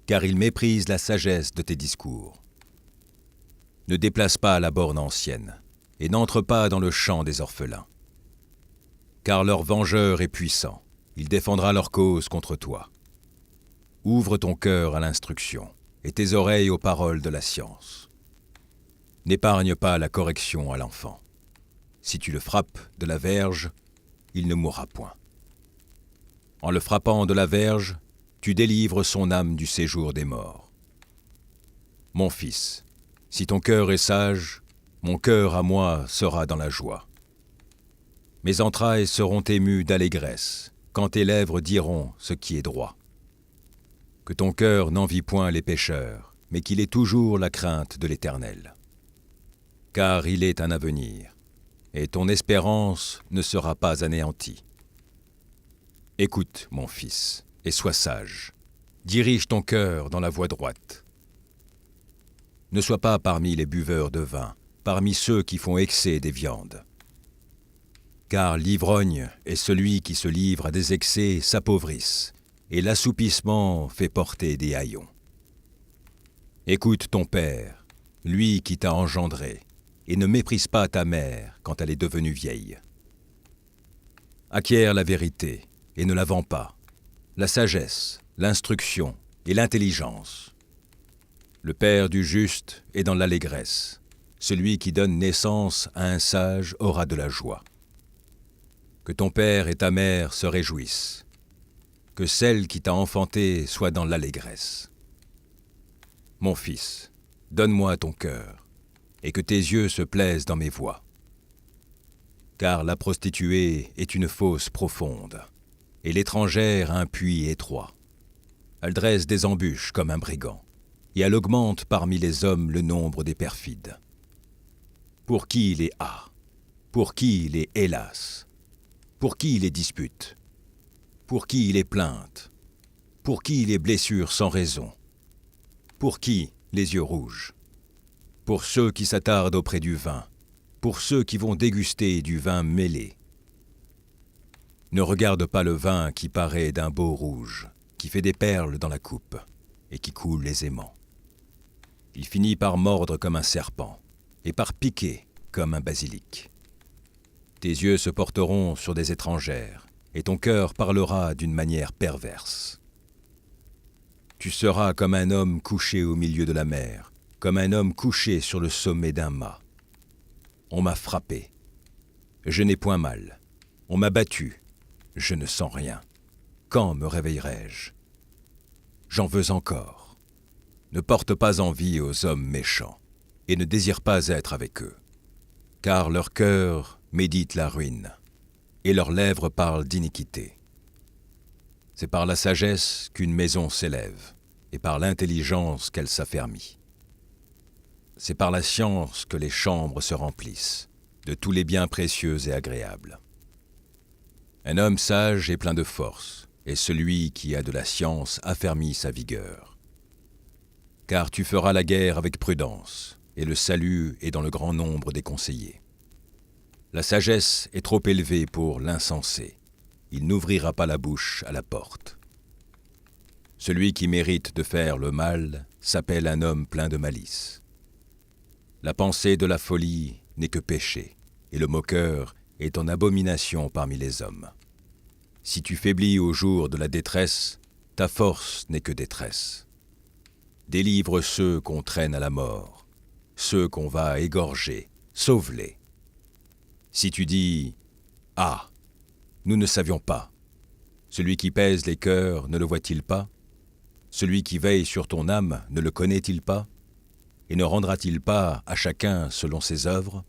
car il méprise la sagesse de tes discours. Ne déplace pas la borne ancienne, et n'entre pas dans le champ des orphelins. Car leur vengeur est puissant, il défendra leur cause contre toi. Ouvre ton cœur à l'instruction, et tes oreilles aux paroles de la science. N'épargne pas la correction à l'enfant. Si tu le frappes de la verge, il ne mourra point. En le frappant de la verge, tu délivres son âme du séjour des morts. Mon fils, si ton cœur est sage, mon cœur à moi sera dans la joie. Mes entrailles seront émues d'allégresse, quand tes lèvres diront ce qui est droit. Que ton cœur n'envie point les pécheurs, mais qu'il ait toujours la crainte de l'Éternel. Car il est un avenir, et ton espérance ne sera pas anéantie. Écoute, mon fils, et sois sage. Dirige ton cœur dans la voie droite. Ne sois pas parmi les buveurs de vin, parmi ceux qui font excès des viandes. Car l'ivrogne et celui qui se livre à des excès s'appauvrissent, et l'assoupissement fait porter des haillons. Écoute ton père, lui qui t'a engendré, et ne méprise pas ta mère quand elle est devenue vieille. Acquiert la vérité, et ne la vends pas, la sagesse, l'instruction et l'intelligence. Le père du juste est dans l'allégresse. Celui qui donne naissance à un sage aura de la joie. Que ton père et ta mère se réjouissent. Que celle qui t'a enfanté soit dans l'allégresse. Mon fils, donne-moi ton cœur, et que tes yeux se plaisent dans mes voies. Car la prostituée est une fosse profonde, et l'étrangère un puits étroit. Elle dresse des embûches comme un brigand, et elle augmente parmi les hommes le nombre des perfides. Pour qui il est ah? Pour qui il est hélas? Pour qui il est dispute? Pour qui il est plainte? Pour qui il est blessure sans raison? Pour qui les yeux rouges? Pour ceux qui s'attardent auprès du vin, pour ceux qui vont déguster du vin mêlé. Ne regarde pas le vin qui paraît d'un beau rouge, qui fait des perles dans la coupe, et qui coule aisément. Il finit par mordre comme un serpent, et par piquer comme un basilic. Tes yeux se porteront sur des étrangères, et ton cœur parlera d'une manière perverse. Tu seras comme un homme couché au milieu de la mer, comme un homme couché sur le sommet d'un mât. On m'a frappé, je n'ai point mal. On m'a battu, je ne sens rien. Quand me réveillerai-je? J'en veux encore. Ne porte pas envie aux hommes méchants, et ne désire pas être avec eux. Car leur cœur médite la ruine, et leurs lèvres parlent d'iniquité. C'est par la sagesse qu'une maison s'élève, et par l'intelligence qu'elle s'affermit. C'est par la science que les chambres se remplissent, de tous les biens précieux et agréables. Un homme sage est plein de force, et celui qui a de la science affermit sa vigueur. Car tu feras la guerre avec prudence, et le salut est dans le grand nombre des conseillers. La sagesse est trop élevée pour l'insensé. Il n'ouvrira pas la bouche à la porte. Celui qui mérite de faire le mal s'appelle un homme plein de malice. La pensée de la folie n'est que péché, et le moqueur est en abomination parmi les hommes. Si tu faiblis au jour de la détresse, ta force n'est que détresse. Délivre ceux qu'on traîne à la mort, ceux qu'on va égorger, sauve-les. Si tu dis « Ah, nous ne savions pas », celui qui pèse les cœurs ne le voit-il pas? Celui qui veille sur ton âme ne le connaît-il pas? Et ne rendra-t-il pas à chacun selon ses œuvres?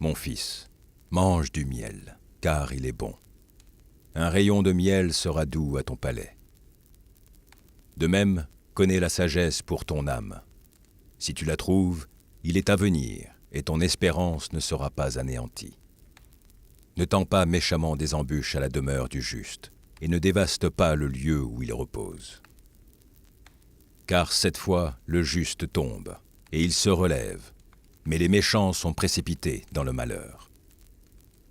Mon fils, mange du miel, car il est bon. Un rayon de miel sera doux à ton palais. De même, connais la sagesse pour ton âme. Si tu la trouves, il est à venir, et ton espérance ne sera pas anéantie. Ne tends pas méchamment des embûches à la demeure du juste, et ne dévaste pas le lieu où il repose. Car cette fois, le juste tombe, et il se relève, mais les méchants sont précipités dans le malheur.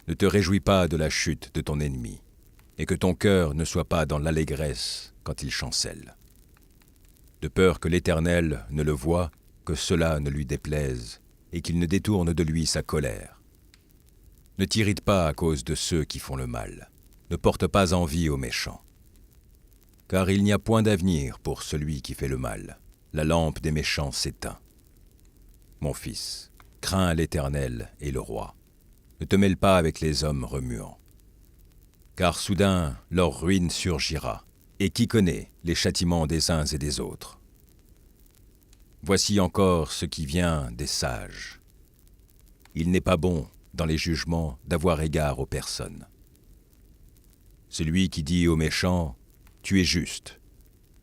Ne te réjouis pas de la chute de ton ennemi, et que ton cœur ne soit pas dans l'allégresse quand il chancelle. De peur que l'Éternel ne le voie, que cela ne lui déplaise, et qu'il ne détourne de lui sa colère. Ne t'irrite pas à cause de ceux qui font le mal, ne porte pas envie aux méchants. Car il n'y a point d'avenir pour celui qui fait le mal, la lampe des méchants s'éteint. Mon fils, crains l'Éternel et le roi, ne te mêle pas avec les hommes remuants. Car soudain leur ruine surgira, et qui connaît les châtiments des uns et des autres? Voici encore ce qui vient des sages. Il n'est pas bon, dans les jugements, d'avoir égard aux personnes. Celui qui dit aux méchants, « Tu es juste »,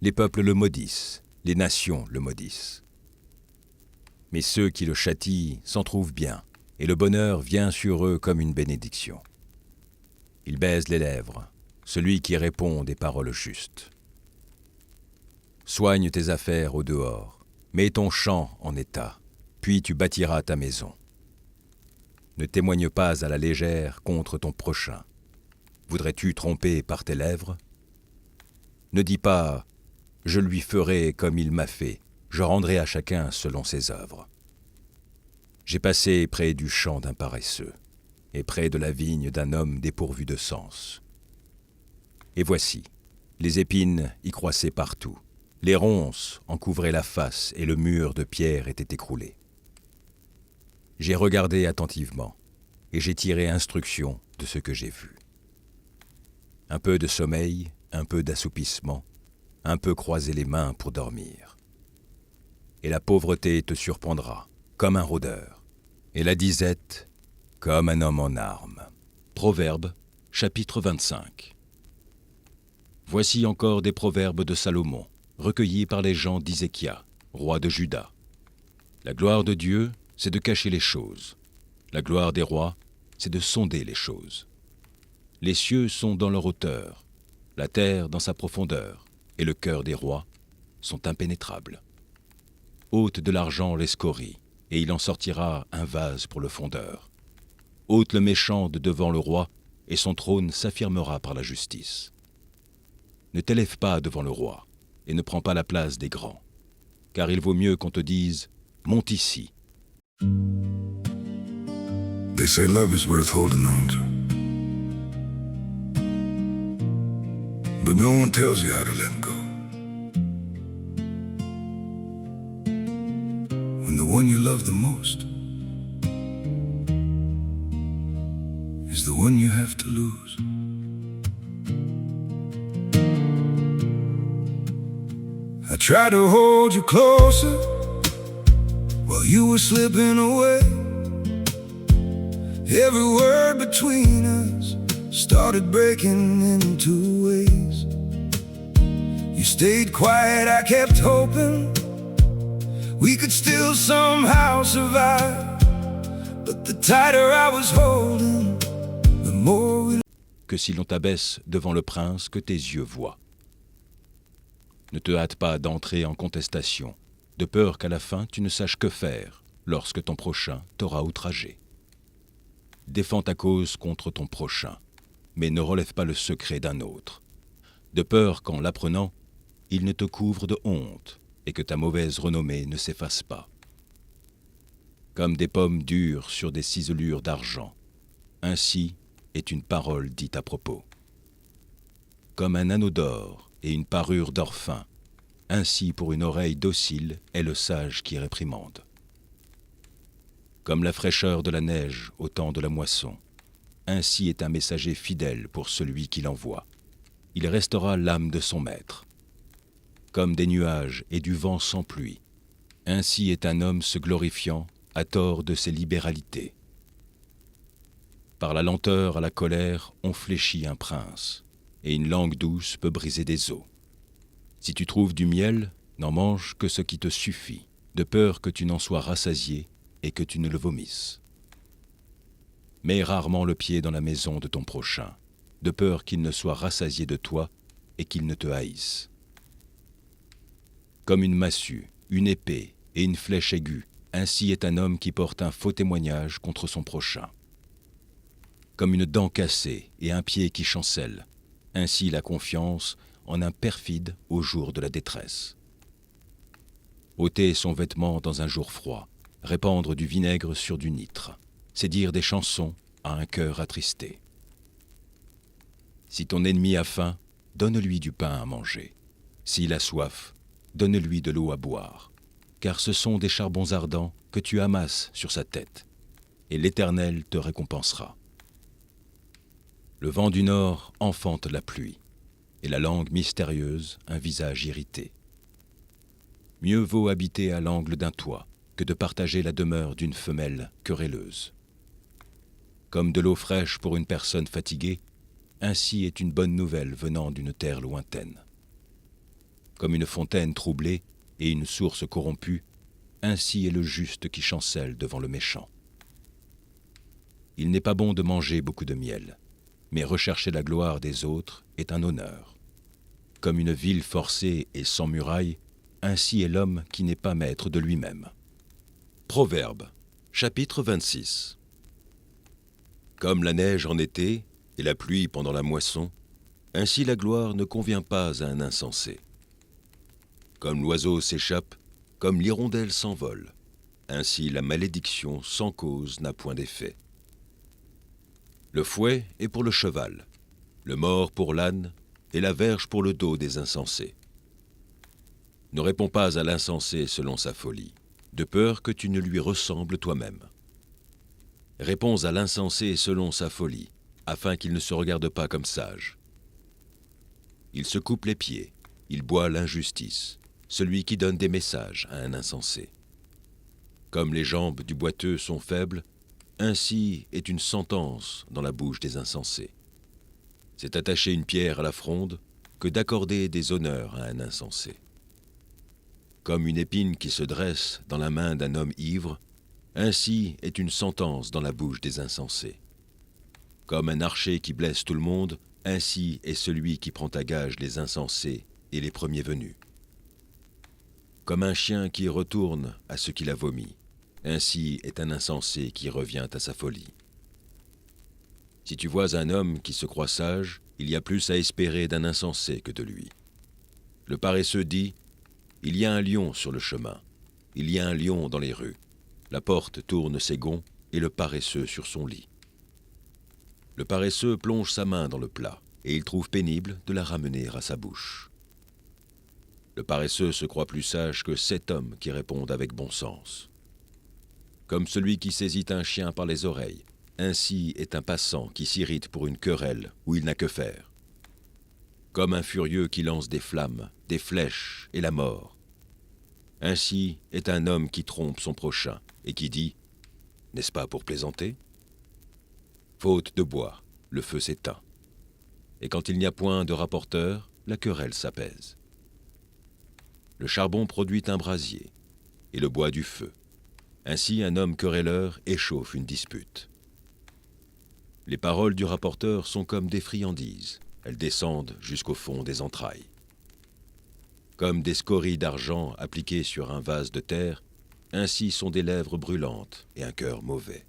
les peuples le maudissent, les nations le maudissent. Mais ceux qui le châtient s'en trouvent bien, et le bonheur vient sur eux comme une bénédiction. Il baise les lèvres, celui qui répond des paroles justes. Soigne tes affaires au dehors, mets ton champ en état, puis tu bâtiras ta maison. Ne témoigne pas à la légère contre ton prochain. Voudrais-tu tromper par tes lèvres? Ne dis pas « Je lui ferai comme il m'a fait, je rendrai à chacun selon ses œuvres. » J'ai passé près du champ d'un paresseux, et près de la vigne d'un homme dépourvu de sens. Et voici, les épines y croissaient partout, les ronces en couvraient la face et le mur de pierre était écroulé. J'ai regardé attentivement, et j'ai tiré instruction de ce que j'ai vu. Un peu de sommeil, un peu d'assoupissement, un peu croiser les mains pour dormir. Et la pauvreté te surprendra, comme un rôdeur, et la disette, comme un homme en armes. Proverbes, chapitre 25. Voici encore des proverbes de Salomon, recueillis par les gens d'Hysékia, roi de Juda. La gloire de Dieu, c'est de cacher les choses. La gloire des rois, c'est de sonder les choses. Les cieux sont dans leur hauteur, la terre dans sa profondeur, et le cœur des rois sont impénétrables. Ôte de l'argent les scories, et il en sortira un vase pour le fondeur. Ôte le méchant de devant le roi, et son trône s'affirmera par la justice. Ne t'élève pas devant le roi, et ne prends pas la place des grands, car il vaut mieux qu'on te dise « Monte ici ». They say love is worth holding on to, but no one tells you how to let go. When the one you love the most is the one you have to lose. I tried to hold you closer while you were slipping away. Every word between us started breaking into ways. You stayed quiet, I kept hoping we could still somehow survive. But the tighter I was holding, the more we... Que si l'on t'abaisse devant le prince, que tes yeux voient. Ne te hâte pas d'entrer en contestation, de peur qu'à la fin tu ne saches que faire lorsque ton prochain t'aura outragé. Défends ta cause contre ton prochain, mais ne relève pas le secret d'un autre, de peur qu'en l'apprenant, il ne te couvre de honte et que ta mauvaise renommée ne s'efface pas. Comme des pommes dures sur des ciselures d'argent, ainsi est une parole dite à propos. Comme un anneau d'or et une parure d'or fin, ainsi pour une oreille docile est le sage qui réprimande. Comme la fraîcheur de la neige au temps de la moisson, ainsi est un messager fidèle pour celui qui l'envoie. Il restera l'âme de son maître. Comme des nuages et du vent sans pluie, ainsi est un homme se glorifiant à tort de ses libéralités. Par la lenteur à la colère, on fléchit un prince, et une langue douce peut briser des os. Si tu trouves du miel, n'en mange que ce qui te suffit, de peur que tu n'en sois rassasié et que tu ne le vomisses. Mets rarement le pied dans la maison de ton prochain, de peur qu'il ne soit rassasié de toi et qu'il ne te haïsse. Comme une massue, une épée et une flèche aiguë, ainsi est un homme qui porte un faux témoignage contre son prochain. Comme une dent cassée et un pied qui chancelle, ainsi la confiance en un perfide au jour de la détresse. Ôter son vêtement dans un jour froid, répandre du vinaigre sur du nitre, c'est dire des chansons à un cœur attristé. Si ton ennemi a faim, donne-lui du pain à manger. S'il a soif, donne-lui de l'eau à boire, car ce sont des charbons ardents que tu amasses sur sa tête, et l'Éternel te récompensera. Le vent du nord enfante la pluie, et la langue mystérieuse un visage irrité. Mieux vaut habiter à l'angle d'un toit que de partager la demeure d'une femelle querelleuse. Comme de l'eau fraîche pour une personne fatiguée, ainsi est une bonne nouvelle venant d'une terre lointaine. Comme une fontaine troublée et une source corrompue, ainsi est le juste qui chancelle devant le méchant. Il n'est pas bon de manger beaucoup de miel, mais rechercher la gloire des autres est un honneur. Comme une ville forcée et sans muraille, ainsi est l'homme qui n'est pas maître de lui-même. Proverbes, chapitre 26. Comme la neige en été et la pluie pendant la moisson, ainsi la gloire ne convient pas à un insensé. Comme l'oiseau s'échappe, comme l'hirondelle s'envole, ainsi la malédiction sans cause n'a point d'effet. Le fouet est pour le cheval, le mors pour l'âne, et la verge pour le dos des insensés. Ne réponds pas à l'insensé selon sa folie, de peur que tu ne lui ressembles toi-même. Réponds à l'insensé selon sa folie, afin qu'il ne se regarde pas comme sage. Il se coupe les pieds, il boit l'injustice, celui qui donne des messages à un insensé. Comme les jambes du boiteux sont faibles, ainsi est une sentence dans la bouche des insensés. C'est attacher une pierre à la fronde que d'accorder des honneurs à un insensé. Comme une épine qui se dresse dans la main d'un homme ivre, ainsi est une sentence dans la bouche des insensés. Comme un archer qui blesse tout le monde, ainsi est celui qui prend à gage les insensés et les premiers venus. Comme un chien qui retourne à ce qu'il a vomi, ainsi est un insensé qui revient à sa folie. Si tu vois un homme qui se croit sage, il y a plus à espérer d'un insensé que de lui. Le paresseux dit « Il y a un lion sur le chemin, il y a un lion dans les rues. La porte tourne ses gonds et le paresseux sur son lit. » Le paresseux plonge sa main dans le plat et il trouve pénible de la ramener à sa bouche. Le paresseux se croit plus sage que 7 hommes qui répondent avec bon sens. Comme celui qui saisit un chien par les oreilles, ainsi est un passant qui s'irrite pour une querelle où il n'a que faire. Comme un furieux qui lance des flammes, des flèches et la mort. Ainsi est un homme qui trompe son prochain et qui dit « N'est-ce pas pour plaisanter ?» Faute de bois, le feu s'éteint. Et quand il n'y a point de rapporteur, la querelle s'apaise. Le charbon produit un brasier et le bois du feu. Ainsi un homme querelleur échauffe une dispute. Les paroles du rapporteur sont comme des friandises, elles descendent jusqu'au fond des entrailles. Comme des scories d'argent appliquées sur un vase de terre, ainsi sont des lèvres brûlantes et un cœur mauvais.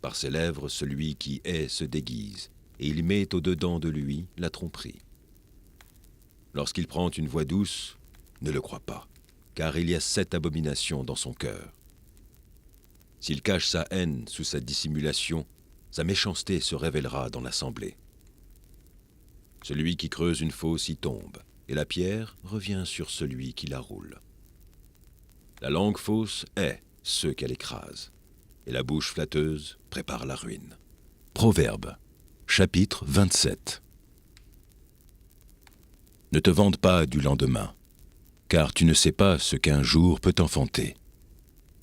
Par ses lèvres, celui qui hait se déguise, et il met au-dedans de lui la tromperie. Lorsqu'il prend une voix douce, ne le crois pas, car il y a 7 abominations dans son cœur. S'il cache sa haine sous sa dissimulation, sa méchanceté se révélera dans l'assemblée. Celui qui creuse une fosse y tombe, et la pierre revient sur celui qui la roule. La langue fausse hait ceux qu'elle écrase, et la bouche flatteuse prépare la ruine. Proverbe, chapitre 27. Ne te vante pas du lendemain, car tu ne sais pas ce qu'un jour peut enfanter.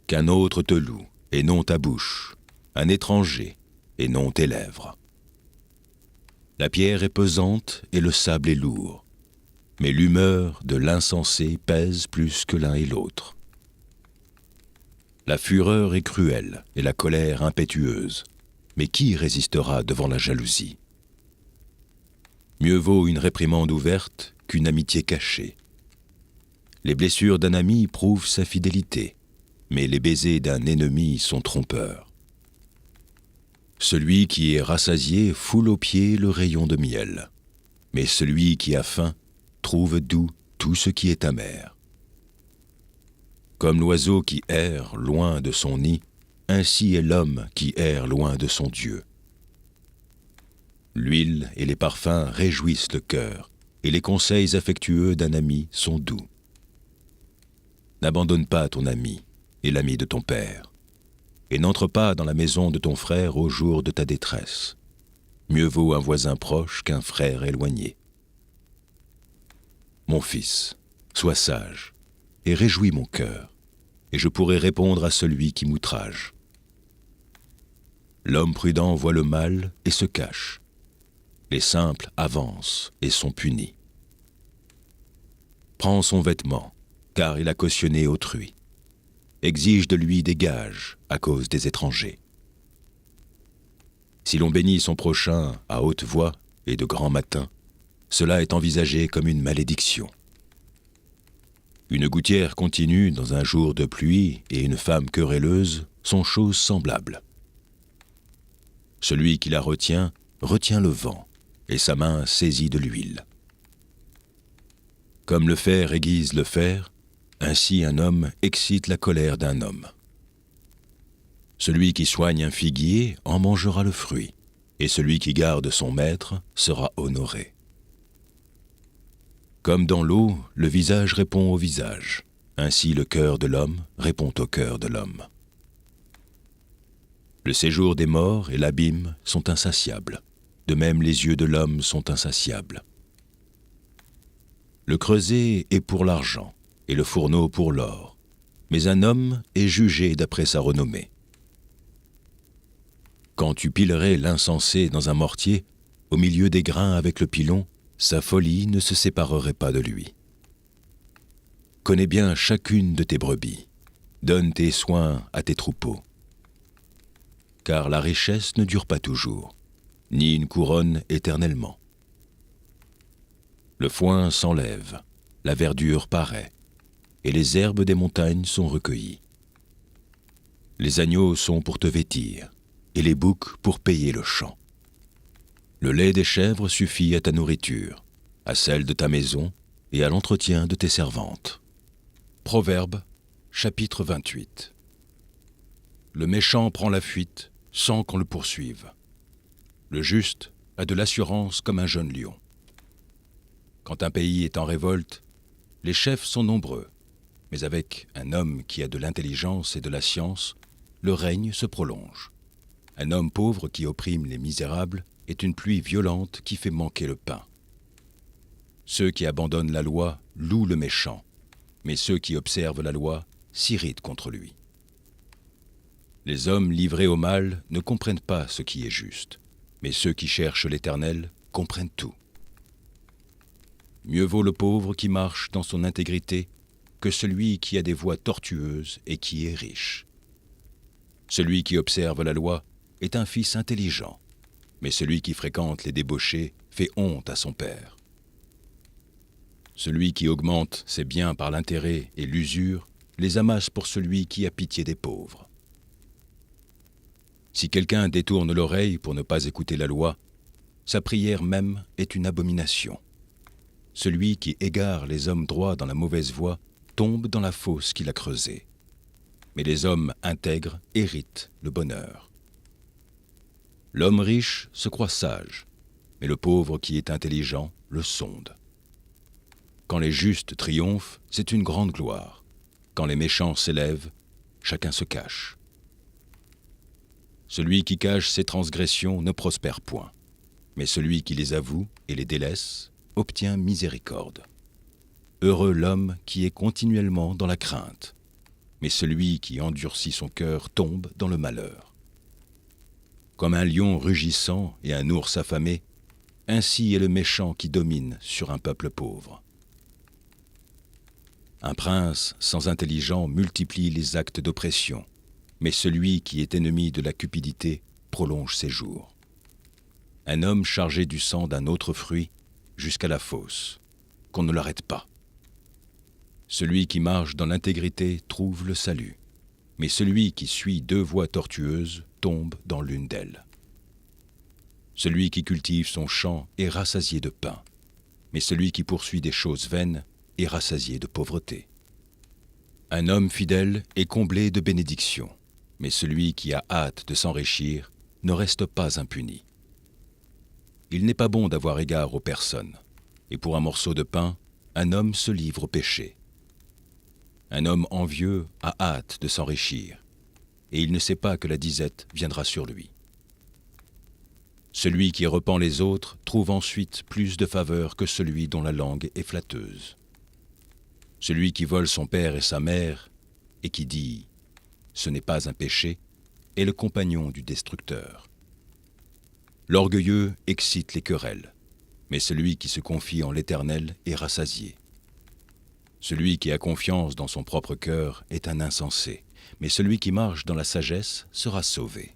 Qu'un autre te loue, et non ta bouche, un étranger, et non tes lèvres. La pierre est pesante et le sable est lourd, mais l'humeur de l'insensé pèse plus que l'un et l'autre. La fureur est cruelle et la colère impétueuse, mais qui résistera devant la jalousie? Mieux vaut une réprimande ouverte qu'une amitié cachée. Les blessures d'un ami prouvent sa fidélité, mais les baisers d'un ennemi sont trompeurs. Celui qui est rassasié foule aux pieds le rayon de miel, mais celui qui a faim trouve doux tout ce qui est amer. Comme l'oiseau qui erre loin de son nid, ainsi est l'homme qui erre loin de son Dieu. L'huile et les parfums réjouissent le cœur, et les conseils affectueux d'un ami sont doux. N'abandonne pas ton ami et l'ami de ton père, et n'entre pas dans la maison de ton frère au jour de ta détresse. Mieux vaut un voisin proche qu'un frère éloigné. Mon fils, sois sage, et réjouis mon cœur, et je pourrai répondre à celui qui m'outrage. L'homme prudent voit le mal et se cache. Les simples avancent et sont punis. Prends son vêtement, car il a cautionné autrui. Exige de lui des gages à cause des étrangers. Si l'on bénit son prochain à haute voix et de grand matin, cela est envisagé comme une malédiction. Une gouttière continue dans un jour de pluie et une femme querelleuse sont choses semblables. Celui qui la retient, retient le vent, et sa main saisit de l'huile. Comme le fer aiguise le fer, ainsi un homme excite la colère d'un homme. Celui qui soigne un figuier en mangera le fruit, et celui qui garde son maître sera honoré. Comme dans l'eau, le visage répond au visage, ainsi le cœur de l'homme répond au cœur de l'homme. Le séjour des morts et l'abîme sont insatiables, de même les yeux de l'homme sont insatiables. Le creuset est pour l'argent, et le fourneau pour l'or, mais un homme est jugé d'après sa renommée. Quand tu pilerais l'insensé dans un mortier, au milieu des grains avec le pilon, sa folie ne se séparerait pas de lui. Connais bien chacune de tes brebis, donne tes soins à tes troupeaux. Car la richesse ne dure pas toujours, ni une couronne éternellement. Le foin s'enlève, la verdure paraît, et les herbes des montagnes sont recueillies. Les agneaux sont pour te vêtir, et les boucs pour payer le champ. Le lait des chèvres suffit à ta nourriture, à celle de ta maison et à l'entretien de tes servantes. Proverbe, chapitre 28. Le méchant prend la fuite sans qu'on le poursuive. Le juste a de l'assurance comme un jeune lion. Quand un pays est en révolte, les chefs sont nombreux, mais avec un homme qui a de l'intelligence et de la science, le règne se prolonge. Un homme pauvre qui opprime les misérables est une pluie violente qui fait manquer le pain. Ceux qui abandonnent la loi louent le méchant, mais ceux qui observent la loi s'irritent contre lui. Les hommes livrés au mal ne comprennent pas ce qui est juste, mais ceux qui cherchent l'Éternel comprennent tout. Mieux vaut le pauvre qui marche dans son intégrité que celui qui a des voies tortueuses et qui est riche. Celui qui observe la loi est un fils intelligent, mais celui qui fréquente les débauchés fait honte à son père. Celui qui augmente ses biens par l'intérêt et l'usure les amasse pour celui qui a pitié des pauvres. Si quelqu'un détourne l'oreille pour ne pas écouter la loi, sa prière même est une abomination. Celui qui égare les hommes droits dans la mauvaise voie tombe dans la fosse qu'il a creusée. mais les hommes intègres héritent le bonheur. L'homme riche se croit sage, mais le pauvre qui est intelligent le sonde. Quand les justes triomphent, c'est une grande gloire. Quand les méchants s'élèvent, chacun se cache. Celui qui cache ses transgressions ne prospère point, mais celui qui les avoue et les délaisse obtient miséricorde. Heureux l'homme qui est continuellement dans la crainte, mais celui qui endurcit son cœur tombe dans le malheur. Comme un lion rugissant et un ours affamé, ainsi est le méchant qui domine sur un peuple pauvre. Un prince sans intelligence multiplie les actes d'oppression, mais celui qui est ennemi de la cupidité prolonge ses jours. Un homme chargé du sang d'un autre fruit jusqu'à la fosse, qu'on ne l'arrête pas. Celui qui marche dans l'intégrité trouve le salut, mais celui qui suit deux voies tortueuses tombe dans l'une d'elles. Celui qui cultive son champ est rassasié de pain, mais celui qui poursuit des choses vaines est rassasié de pauvreté. Un homme fidèle est comblé de bénédictions, mais celui qui a hâte de s'enrichir ne reste pas impuni. Il n'est pas bon d'avoir égard aux personnes, et pour un morceau de pain, un homme se livre au péché. Un homme envieux a hâte de s'enrichir, et il ne sait pas que la disette viendra sur lui. Celui qui repent les autres trouve ensuite plus de faveur que celui dont la langue est flatteuse. Celui qui vole son père et sa mère, et qui dit « ce n'est pas un péché », est le compagnon du destructeur. L'orgueilleux excite les querelles, mais celui qui se confie en l'Éternel est rassasié. Celui qui a confiance dans son propre cœur est un insensé, mais celui qui marche dans la sagesse sera sauvé.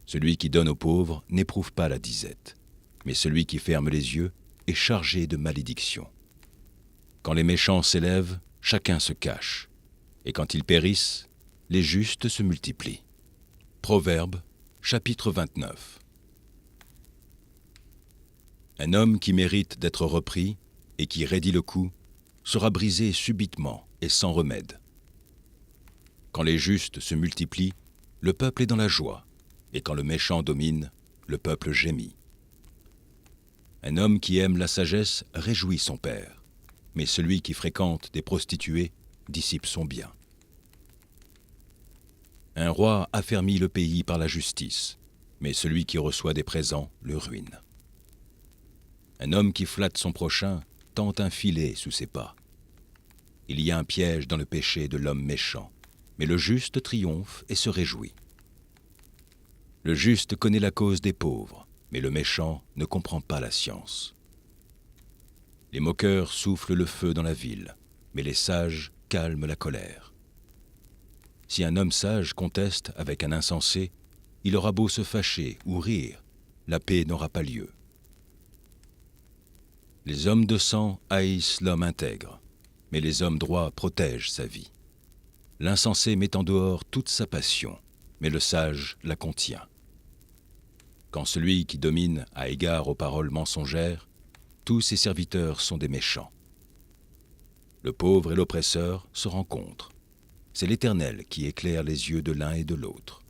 Celui qui donne aux pauvres n'éprouve pas la disette, mais celui qui ferme les yeux est chargé de malédiction. Quand les méchants s'élèvent, chacun se cache, et quand ils périssent, les justes se multiplient. Proverbe, chapitre 29. Un homme qui mérite d'être repris et qui raidit le coup sera brisé subitement et sans remède. Quand les justes se multiplient, le peuple est dans la joie, et quand le méchant domine, le peuple gémit. Un homme qui aime la sagesse réjouit son père, mais celui qui fréquente des prostituées dissipe son bien. Un roi affermit le pays par la justice, mais celui qui reçoit des présents le ruine. Un homme qui flatte son prochain tend un filet sous ses pas. Il y a un piège dans le péché de l'homme méchant, mais le juste triomphe et se réjouit. Le juste connaît la cause des pauvres, mais le méchant ne comprend pas la science. Les moqueurs soufflent le feu dans la ville, mais les sages calment la colère. Si un homme sage conteste avec un insensé, il aura beau se fâcher ou rire, la paix n'aura pas lieu. Les hommes de sang haïssent l'homme intègre, mais les hommes droits protègent sa vie. L'insensé met en dehors toute sa passion, mais le sage la contient. Quand celui qui domine a égard aux paroles mensongères, tous ses serviteurs sont des méchants. Le pauvre et l'oppresseur se rencontrent. C'est l'Éternel qui éclaire les yeux de l'un et de l'autre.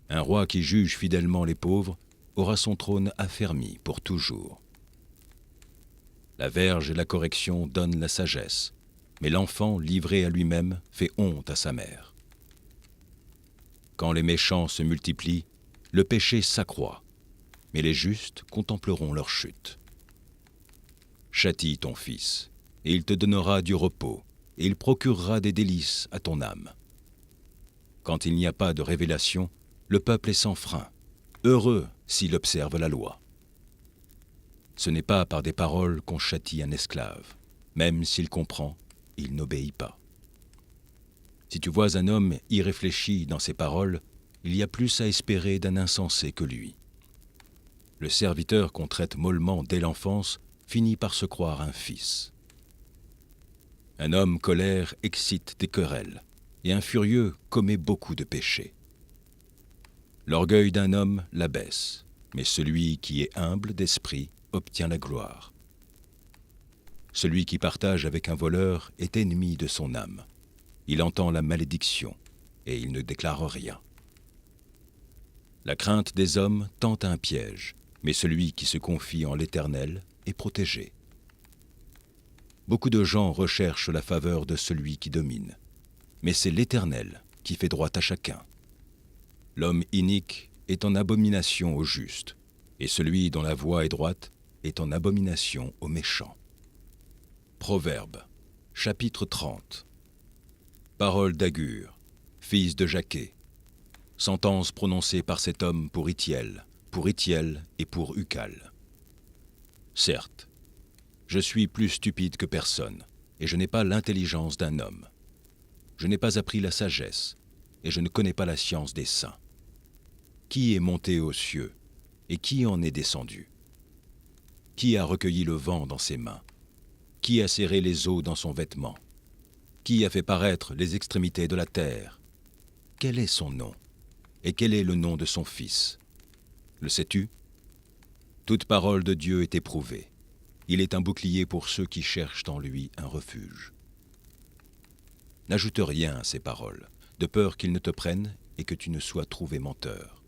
Un roi qui juge fidèlement les pauvres aura son trône affermi pour toujours. La verge et la correction donnent la sagesse, mais l'enfant livré à lui-même fait honte à sa mère. Quand les méchants se multiplient, le péché s'accroît, mais les justes contempleront leur chute. Châtie ton fils, et il te donnera du repos, et il procurera des délices à ton âme. Quand il n'y a pas de révélation, le peuple est sans frein, heureux s'il observe la loi. Ce n'est pas par des paroles qu'on châtie un esclave, même s'il comprend, il n'obéit pas. Si tu vois un homme irréfléchi dans ses paroles, il y a plus à espérer d'un insensé que lui. Le serviteur qu'on traite mollement dès l'enfance finit par se croire un fils. Un homme colère excite des querelles, et un furieux commet beaucoup de péchés. L'orgueil d'un homme l'abaisse, mais celui qui est humble d'esprit obtient la gloire. Celui qui partage avec un voleur est ennemi de son âme. Il entend la malédiction, et il ne déclare rien. La crainte des hommes tente un piège, mais celui qui se confie en l'Éternel est protégé. Beaucoup de gens recherchent la faveur de celui qui domine, mais c'est l'Éternel qui fait droit à chacun. L'homme inique est en abomination au juste, et celui dont la voie est droite est en abomination aux méchants. Proverbes, chapitre 30. Parole d'Agur, fils de Jaquet. Sentence prononcée par cet homme pour Ithiel et pour Ucal. Certes, je suis plus stupide que personne, et je n'ai pas l'intelligence d'un homme. Je n'ai pas appris la sagesse, et je ne connais pas la science des saints. Qui est monté aux cieux, et qui en est descendu? Qui a recueilli le vent dans ses mains? Qui a serré les eaux dans son vêtement? Qui a fait paraître les extrémités de la terre? Quel est son nom? Et quel est le nom de son fils? Le sais-tu? Toute parole de Dieu est éprouvée. Il est un bouclier pour ceux qui cherchent en lui un refuge. N'ajoute rien à ces paroles, de peur qu'ils ne te prennent et que tu ne sois trouvé menteur.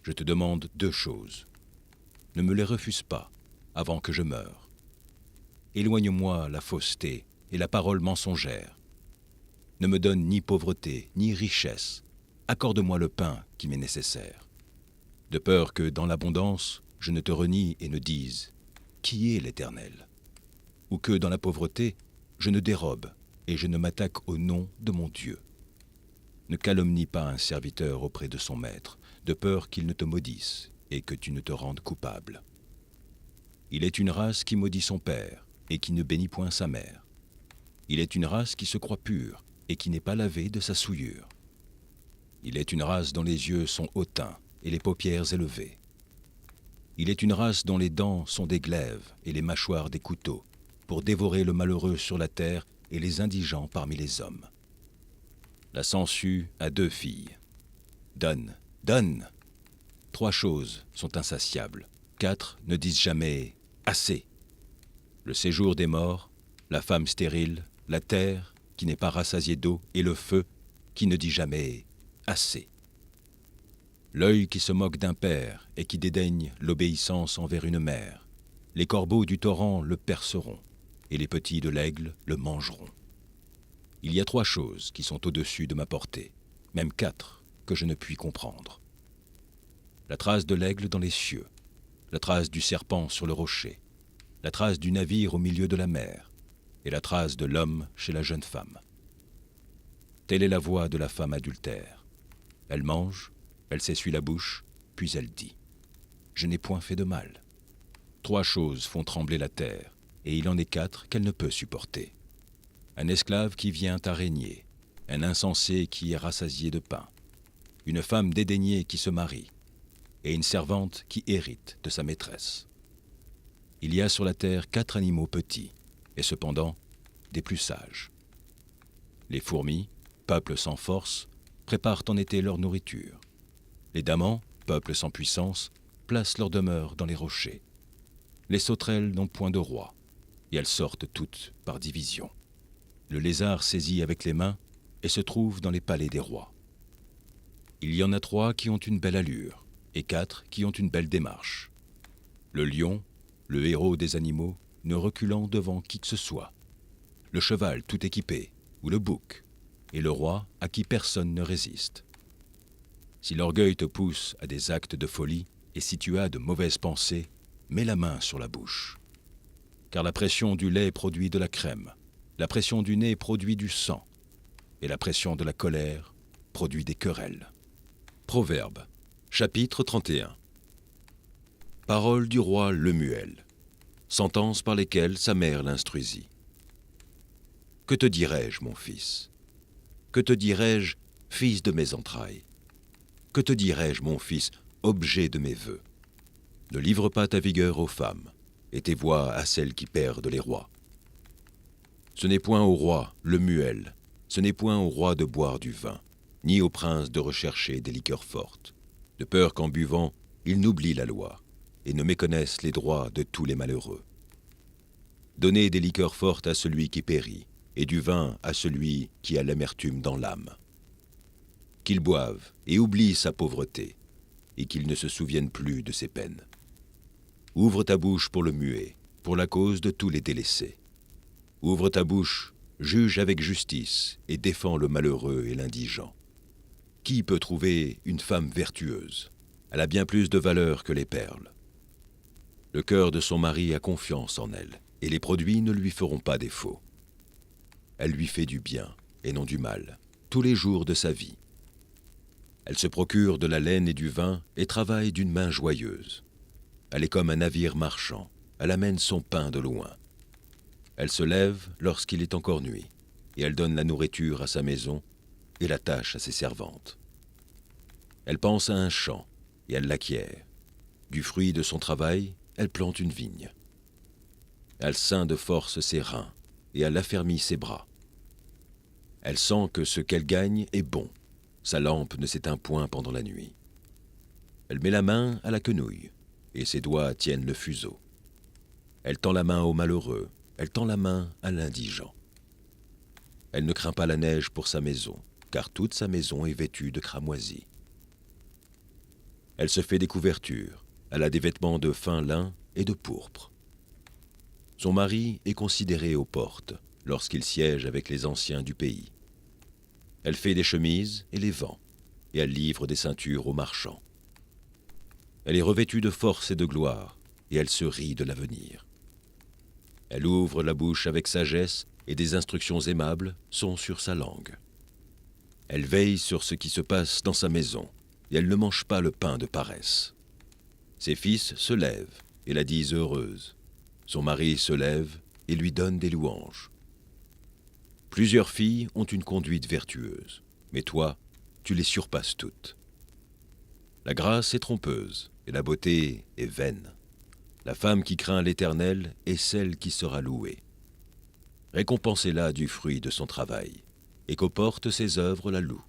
Je te demande 2 choses. Ne me les refuse pas avant que je meure. Éloigne-moi la fausseté et la parole mensongère. Ne me donne ni pauvreté, ni richesse. Accorde-moi le pain qui m'est nécessaire. De peur que, dans l'abondance, je ne te renie et ne dise « Qui est l'Éternel ?» ou que, dans la pauvreté, je ne dérobe et je ne m'attaque au nom de mon Dieu. Ne calomnie pas un serviteur auprès de son maître, de peur qu'il ne te maudisse et que tu ne te rendes coupable. Il est une race qui maudit son père et qui ne bénit point sa mère. Il est une race qui se croit pure et qui n'est pas lavée de sa souillure. Il est une race dont les yeux sont hautains et les paupières élevées. Il est une race dont les dents sont des glaives et les mâchoires des couteaux, pour dévorer le malheureux sur la terre et les indigents parmi les hommes. La sangsue a 2 filles. Donne, donne. 3 choses sont insatiables. 4 ne disent jamais « assez ». Le séjour des morts, la femme stérile, la terre qui n'est pas rassasiée d'eau et le feu qui ne dit jamais « assez ». L'œil qui se moque d'un père et qui dédaigne l'obéissance envers une mère. Les corbeaux du torrent le perceront, et les petits de l'aigle le mangeront. Il y a 3 choses qui sont au-dessus de ma portée, même 4 que je ne puis comprendre. La trace de l'aigle dans les cieux, la trace du serpent sur le rocher, la trace du navire au milieu de la mer, et la trace de l'homme chez la jeune femme. Telle est la voix de la femme adultère. Elle mange, elle s'essuie la bouche, puis elle dit « Je n'ai point fait de mal ». 3 choses font trembler la terre, et il en est 4 qu'elle ne peut supporter. Un esclave qui vient à régner, un insensé qui est rassasié de pain, une femme dédaignée qui se marie, et une servante qui hérite de sa maîtresse. Il y a sur la terre 4 animaux petits, et cependant des plus sages. Les fourmis, peuple sans force, préparent en été leur nourriture. Les damans, peuple sans puissance, placent leur demeure dans les rochers. Les sauterelles n'ont point de roi, et elles sortent toutes par division. Le lézard saisit avec les mains et se trouve dans les palais des rois. Il y en a 3 qui ont une belle allure, et 4 qui ont une belle démarche. Le lion, le héros des animaux, ne reculant devant qui que ce soit. Le cheval tout équipé, ou le bouc, et le roi à qui personne ne résiste. Si l'orgueil te pousse à des actes de folie, et si tu as de mauvaises pensées, mets la main sur la bouche. Car la pression du lait produit de la crème, la pression du nez produit du sang, et la pression de la colère produit des querelles. Proverbes, chapitre 31. Paroles du roi Lemuel, sentences par lesquelles sa mère l'instruisit. Que te dirai-je, mon fils? Que te dirai-je, fils de mes entrailles? Que te dirai-je, mon fils, objet de mes vœux? Ne livre pas ta vigueur aux femmes, et tes voix à celles qui perdent les rois. Ce n'est point au roi, Lemuel, ce n'est point au roi de boire du vin, ni au prince de rechercher des liqueurs fortes, de peur qu'en buvant, ils n'oublient la loi, et ne méconnaissent les droits de tous les malheureux. Donnez des liqueurs fortes à celui qui périt, et du vin à celui qui a l'amertume dans l'âme. Qu'il boive et oublie sa pauvreté, et qu'il ne se souvienne plus de ses peines. Ouvre ta bouche pour le muet, pour la cause de tous les délaissés. Ouvre ta bouche, juge avec justice, et défends le malheureux et l'indigent. Qui peut trouver une femme vertueuse? Elle a bien plus de valeur que les perles. Le cœur de son mari a confiance en elle, et les produits ne lui feront pas défaut. Elle lui fait du bien, et non du mal, tous les jours de sa vie. Elle se procure de la laine et du vin, et travaille d'une main joyeuse. Elle est comme un navire marchand, elle amène son pain de loin. Elle se lève lorsqu'il est encore nuit, et elle donne la nourriture à sa maison, et la tâche à ses servantes. Elle pense à un champ, et elle l'acquiert. Du fruit de son travail, elle plante une vigne. Elle ceint de force ses reins, et elle affermit ses bras. Elle sent que ce qu'elle gagne est bon. Sa lampe ne s'éteint point pendant la nuit. Elle met la main à la quenouille, et ses doigts tiennent le fuseau. Elle tend la main au malheureux, elle tend la main à l'indigent. Elle ne craint pas la neige pour sa maison, car toute sa maison est vêtue de cramoisis. Elle se fait des couvertures, elle a des vêtements de fin lin et de pourpre. Son mari est considéré aux portes, lorsqu'il siège avec les anciens du pays. Elle fait des chemises et les vend, et elle livre des ceintures aux marchands. Elle est revêtue de force et de gloire, et elle se rit de l'avenir. Elle ouvre la bouche avec sagesse, et des instructions aimables sont sur sa langue. Elle veille sur ce qui se passe dans sa maison, et elle ne mange pas le pain de paresse. Ses fils se lèvent et la disent heureuse. Son mari se lève et lui donne des louanges. Plusieurs filles ont une conduite vertueuse, mais toi, tu les surpasses toutes. La grâce est trompeuse et la beauté est vaine. La femme qui craint l'Éternel est celle qui sera louée. Récompensez-la du fruit de son travail, et qu'aux portes ses œuvres la louent.